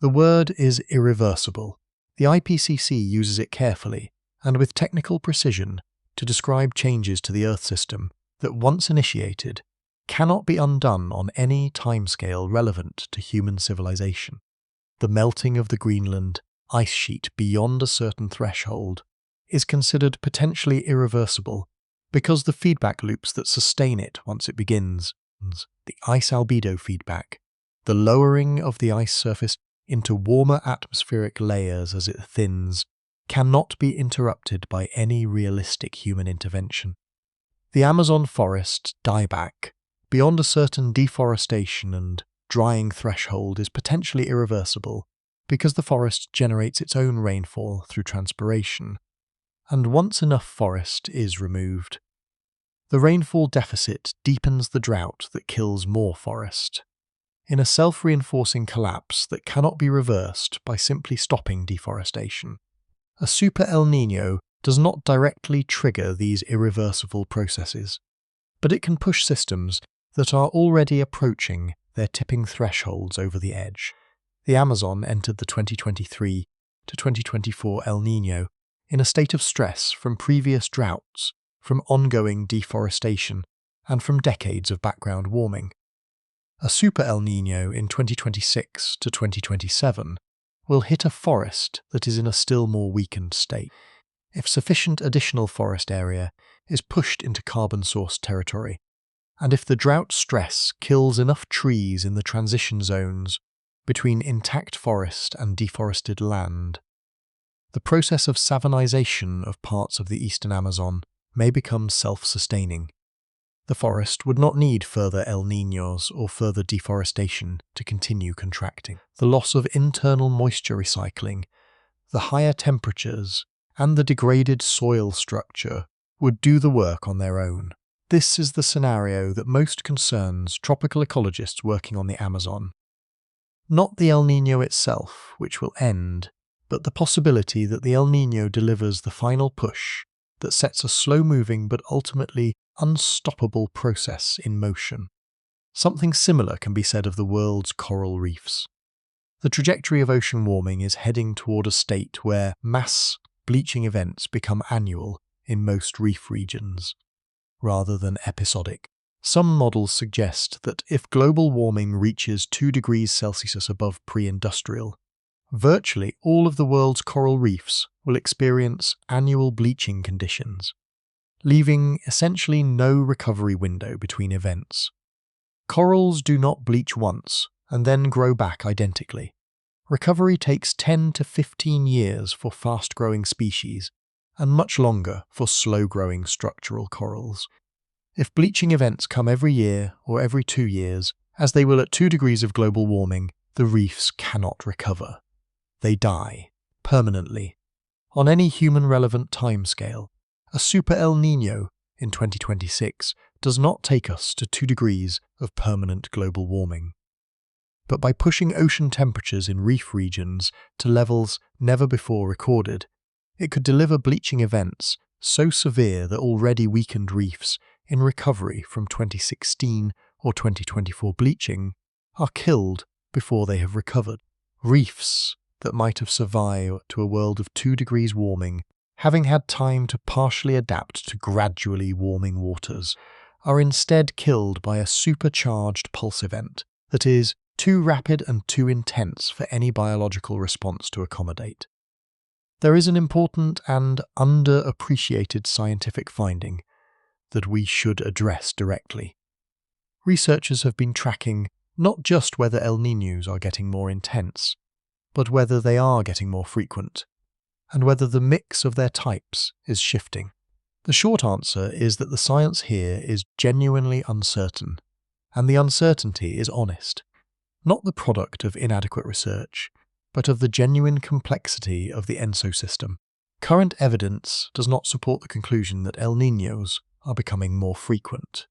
The word is irreversible. The IPCC uses it carefully and with technical precision to describe changes to the Earth system that, once initiated, cannot be undone on any timescale relevant to human civilization. The melting of the Greenland ice sheet beyond a certain threshold is considered potentially irreversible because the feedback loops that sustain it once it begins, the ice albedo feedback, the lowering of the ice surface into warmer atmospheric layers as it thins, cannot be interrupted by any realistic human intervention. The Amazon forest dieback, beyond a certain deforestation and drying threshold, is potentially irreversible because the forest generates its own rainfall through transpiration, and once enough forest is removed, the rainfall deficit deepens the drought that kills more forest, in a self-reinforcing collapse that cannot be reversed by simply stopping deforestation. A Super El Niño does not directly trigger these irreversible processes, but it can push systems that are already approaching their tipping thresholds over the edge. The Amazon entered the 2023 to 2024 El Niño in a state of stress from previous droughts, from ongoing deforestation, and from decades of background warming. A Super El Niño in 2026 to 2027 will hit a forest that is in a still more weakened state. If sufficient additional forest area is pushed into carbon source territory, and if the drought stress kills enough trees in the transition zones between intact forest and deforested land, the process of savanization of parts of the eastern Amazon may become self-sustaining. The forest would not need further El Niños or further deforestation to continue contracting. The loss of internal moisture recycling, the higher temperatures, and the degraded soil structure would do the work on their own. This is the scenario that most concerns tropical ecologists working on the Amazon. Not the El Niño itself, which will end, but the possibility that the El Niño delivers the final push that sets a slow-moving but ultimately unstoppable process in motion. Something similar can be said of the world's coral reefs. The trajectory of ocean warming is heading toward a state where mass bleaching events become annual in most reef regions, rather than episodic. Some models suggest that if global warming reaches 2 degrees Celsius above pre-industrial, virtually all of the world's coral reefs will experience annual bleaching conditions, leaving essentially no recovery window between events. Corals do not bleach once and then grow back identically. Recovery takes 10 to 15 years for fast-growing species, and much longer for slow-growing structural corals. If bleaching events come every year or every 2 years, as they will at 2 degrees of global warming, the reefs cannot recover. They die, permanently. On any human-relevant timescale, a Super El Niño in 2026 does not take us to 2 degrees of permanent global warming. But by pushing ocean temperatures in reef regions to levels never before recorded, it could deliver bleaching events so severe that already weakened reefs in recovery from 2016 or 2024 bleaching are killed before they have recovered. Reefs that might have survived to a world of 2 degrees warming, having had time to partially adapt to gradually warming waters, are instead killed by a supercharged pulse event that is too rapid and too intense for any biological response to accommodate. There is an important and underappreciated scientific finding that we should address directly. Researchers have been tracking not just whether El Niños are getting more intense, but whether they are getting more frequent, and whether the mix of their types is shifting. The short answer is that the science here is genuinely uncertain, and the uncertainty is honest. Not the product of inadequate research, but of the genuine complexity of the ENSO system. Current evidence does not support the conclusion that El Niños are becoming more frequent.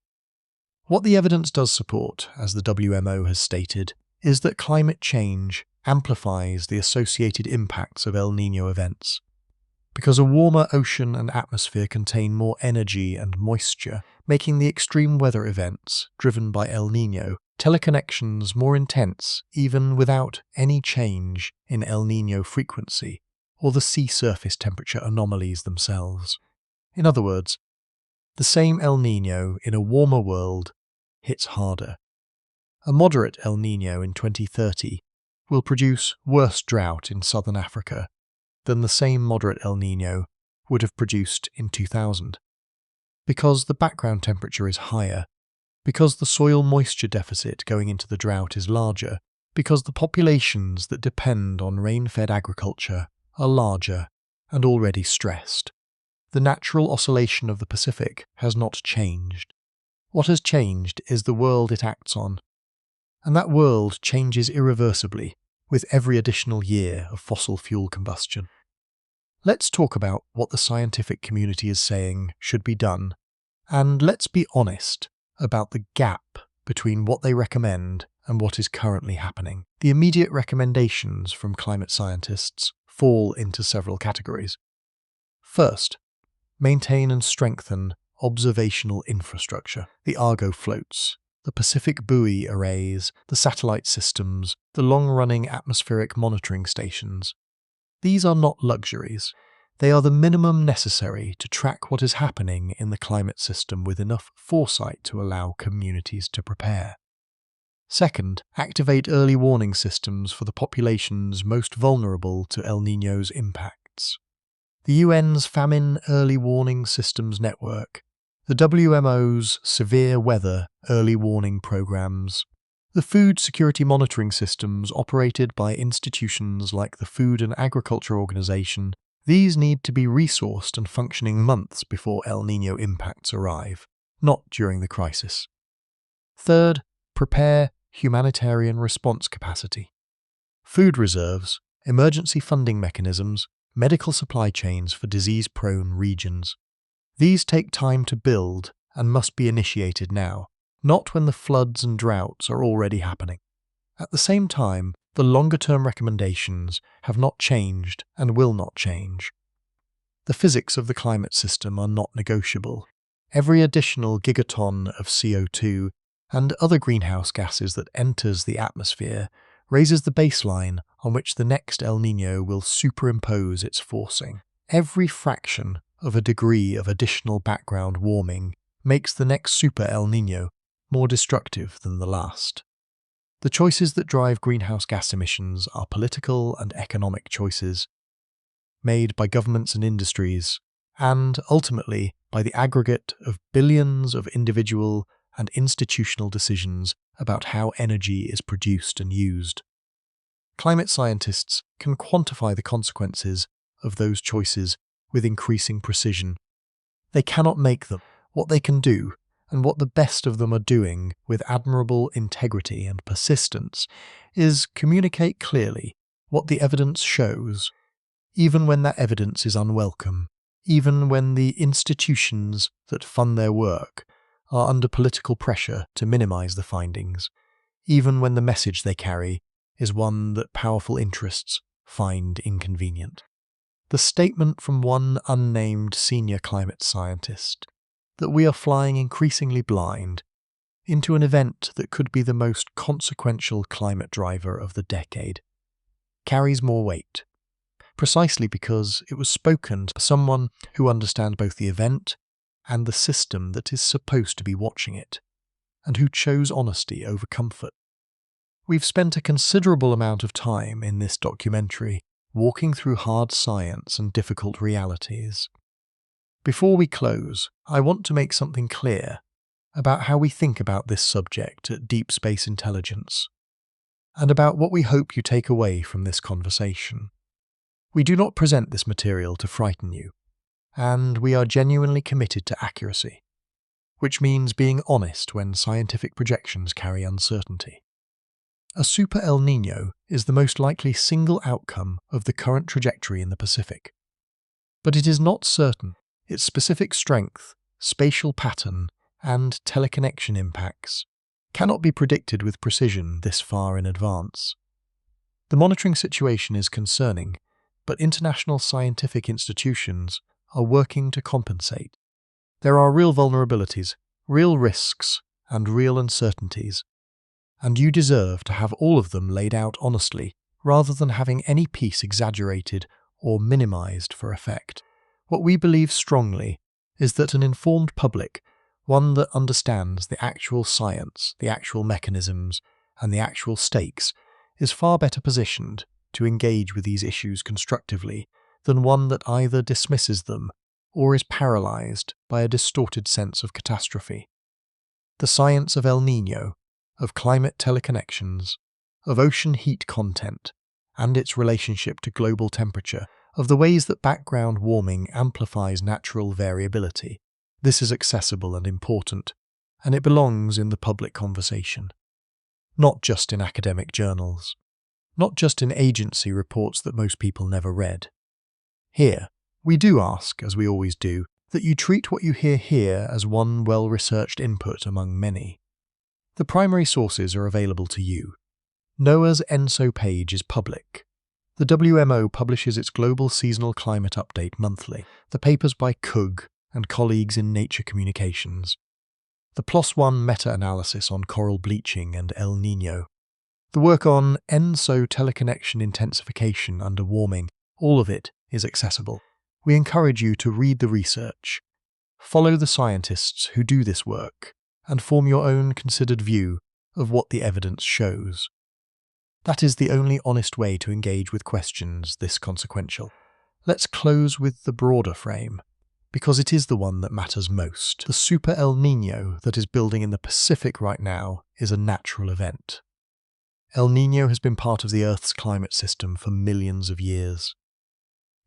What the evidence does support, as the WMO has stated, is that climate change amplifies the associated impacts of El Niño events. Because a warmer ocean and atmosphere contain more energy and moisture, making the extreme weather events driven by El Niño teleconnections more intense even without any change in El Niño frequency or the sea surface temperature anomalies themselves. In other words, the same El Niño in a warmer world hits harder. A moderate El Niño in 2030 will produce worse drought in southern Africa than the same moderate El Niño would have produced in 2000. Because the background temperature is higher, because the soil moisture deficit going into the drought is larger, because the populations that depend on rain-fed agriculture are larger and already stressed. The natural oscillation of the Pacific has not changed. What has changed is the world it acts on, and that world changes irreversibly with every additional year of fossil fuel combustion. Let's talk about what the scientific community is saying should be done, and let's be honest about the gap between what they recommend and what is currently happening. The immediate recommendations from climate scientists fall into several categories. First, maintain and strengthen observational infrastructure. The Argo floats, the Pacific buoy arrays, the satellite systems, the long-running atmospheric monitoring stations. These are not luxuries. They are the minimum necessary to track what is happening in the climate system with enough foresight to allow communities to prepare. Second, activate early warning systems for the populations most vulnerable to El Niño's impacts. The UN's Famine Early Warning Systems Network, the WMO's Severe Weather Early Warning Programs, the food security monitoring systems operated by institutions like the Food and Agriculture Organization, these need to be resourced and functioning months before El Niño impacts arrive, not during the crisis. Third, prepare humanitarian response capacity. Food reserves, emergency funding mechanisms, medical supply chains for disease-prone regions. These take time to build and must be initiated now, not when the floods and droughts are already happening. At the same time, the longer-term recommendations have not changed and will not change. The physics of the climate system are not negotiable. Every additional gigaton of CO2 and other greenhouse gases that enters the atmosphere raises the baseline on which the next El Niño will superimpose its forcing. Every fraction of a degree of additional background warming makes the next Super El Niño more destructive than the last. The choices that drive greenhouse gas emissions are political and economic choices made by governments and industries, and ultimately by the aggregate of billions of individual and institutional decisions about how energy is produced and used. Climate scientists can quantify the consequences of those choices with increasing precision. They cannot make them. What they can do, and what the best of them are doing with admirable integrity and persistence, is communicate clearly what the evidence shows, even when that evidence is unwelcome, even when the institutions that fund their work are under political pressure to minimize the findings, even when the message they carry is one that powerful interests find inconvenient. The statement from one unnamed senior climate scientist that we are flying increasingly blind into an event that could be the most consequential climate driver of the decade carries more weight, precisely because it was spoken to someone who understands both the event and the system that is supposed to be watching it, and who chose honesty over comfort. We've spent a considerable amount of time in this documentary walking through hard science and difficult realities. Before we close, I want to make something clear about how we think about this subject at Deep Space Intelligence, and about what we hope you take away from this conversation. We do not present this material to frighten you, and we are genuinely committed to accuracy, which means being honest when scientific projections carry uncertainty. A Super El Niño is the most likely single outcome of the current trajectory in the Pacific. But it is not certain. Its specific strength, spatial pattern, and teleconnection impacts cannot be predicted with precision this far in advance. The monitoring situation is concerning, but international scientific institutions are working to compensate. There are real vulnerabilities, real risks, and real uncertainties, and you deserve to have all of them laid out honestly, rather than having any piece exaggerated or minimized for effect. What we believe strongly is that an informed public, one that understands the actual science, the actual mechanisms, and the actual stakes, is far better positioned to engage with these issues constructively than one that either dismisses them or is paralyzed by a distorted sense of catastrophe. The science of El Niño, of climate teleconnections, of ocean heat content, and its relationship to global temperature, of the ways that background warming amplifies natural variability. This is accessible and important, and it belongs in the public conversation. Not just in academic journals, not just in agency reports that most people never read. Here, we do ask, as we always do, that you treat what you hear here as one well-researched input among many. The primary sources are available to you. NOAA's ENSO page is public. The WMO publishes its Global Seasonal Climate Update monthly. The papers by Cook and colleagues in Nature Communications. The PLOS ONE meta-analysis on coral bleaching and El Niño. The work on ENSO teleconnection intensification under warming. All of it is accessible. We encourage you to read the research, follow the scientists who do this work, and form your own considered view of what the evidence shows. That is the only honest way to engage with questions this consequential. Let's close with the broader frame, because it is the one that matters most. The Super El Niño that is building in the Pacific right now is a natural event. El Niño has been part of the Earth's climate system for millions of years.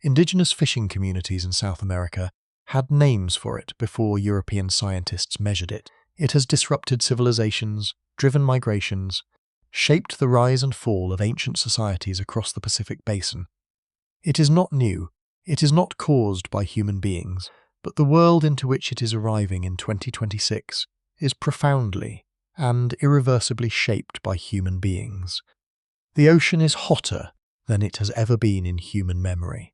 Indigenous fishing communities in South America had names for it before European scientists measured it. It has disrupted civilizations, driven migrations, shaped the rise and fall of ancient societies across the Pacific Basin. It is not new, it is not caused by human beings, but the world into which it is arriving in 2026 is profoundly and irreversibly shaped by human beings. The ocean is hotter than it has ever been in human memory.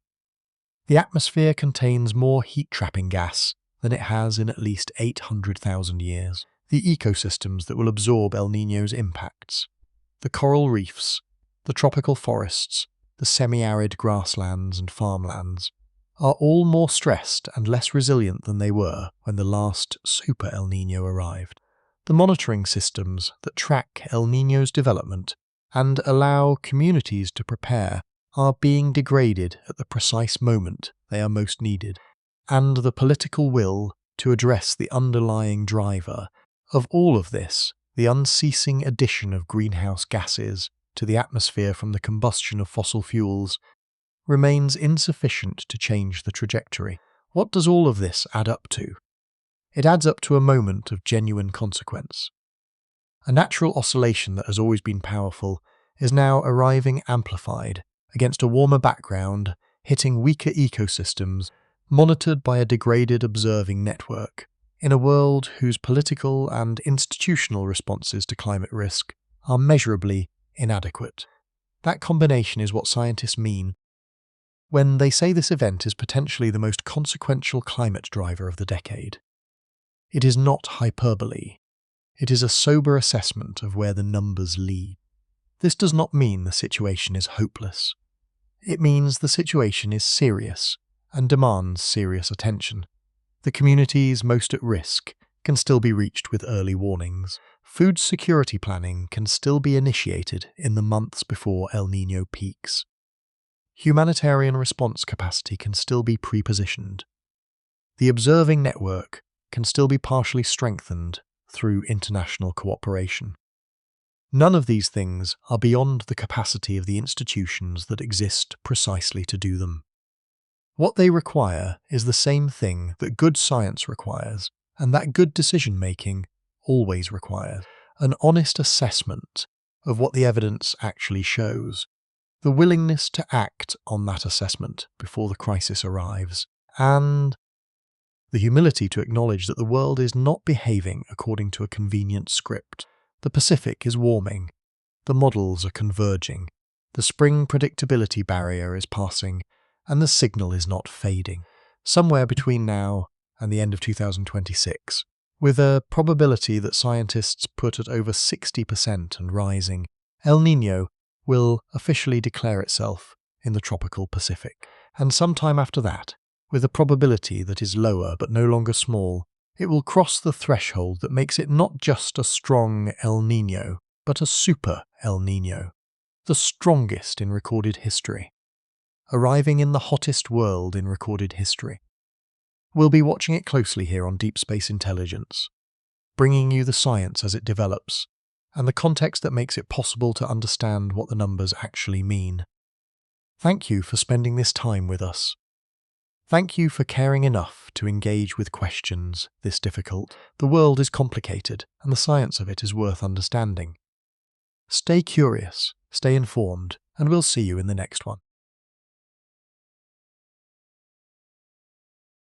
The atmosphere contains more heat-trapping gas than it has in at least 800,000 years. The ecosystems that will absorb El Niño's impacts, the coral reefs, the tropical forests, the semi-arid grasslands and farmlands, are all more stressed and less resilient than they were when the last Super El Niño arrived. The monitoring systems that track El Niño's development and allow communities to prepare are being degraded at the precise moment they are most needed, and the political will to address the underlying driver Of all of this, the unceasing addition of greenhouse gases to the atmosphere from the combustion of fossil fuels remains insufficient to change the trajectory. What does all of this add up to? It adds up to a moment of genuine consequence. A natural oscillation that has always been powerful is now arriving amplified against a warmer background, hitting weaker ecosystems, monitored by a degraded observing network, in a world whose political and institutional responses to climate risk are measurably inadequate. That combination is what scientists mean when they say this event is potentially the most consequential climate driver of the decade. It is not hyperbole. It is a sober assessment of where the numbers lead. This does not mean the situation is hopeless. It means the situation is serious and demands serious attention. The communities most at risk can still be reached with early warnings. Food security planning can still be initiated in the months before El Niño peaks. Humanitarian response capacity can still be pre-positioned. The observing network can still be partially strengthened through international cooperation. None of these things are beyond the capacity of the institutions that exist precisely to do them. What they require is the same thing that good science requires, and that good decision-making always requires: an honest assessment of what the evidence actually shows, the willingness to act on that assessment before the crisis arrives, and the humility to acknowledge that the world is not behaving according to a convenient script. The Pacific is warming, the models are converging, the spring predictability barrier is passing, and the signal is not fading. Somewhere between now and the end of 2026, with a probability that scientists put at over 60% and rising, El Niño will officially declare itself in the tropical Pacific. And sometime after that, with a probability that is lower but no longer small, it will cross the threshold that makes it not just a strong El Niño, but a Super El Niño, the strongest in recorded history, arriving in the hottest world in recorded history. We'll be watching it closely here on Deep Space Intelligence, bringing you the science as it develops, and the context that makes it possible to understand what the numbers actually mean. Thank you for spending this time with us. Thank you for caring enough to engage with questions this difficult. The world is complicated, and the science of it is worth understanding. Stay curious, stay informed, and we'll see you in the next one.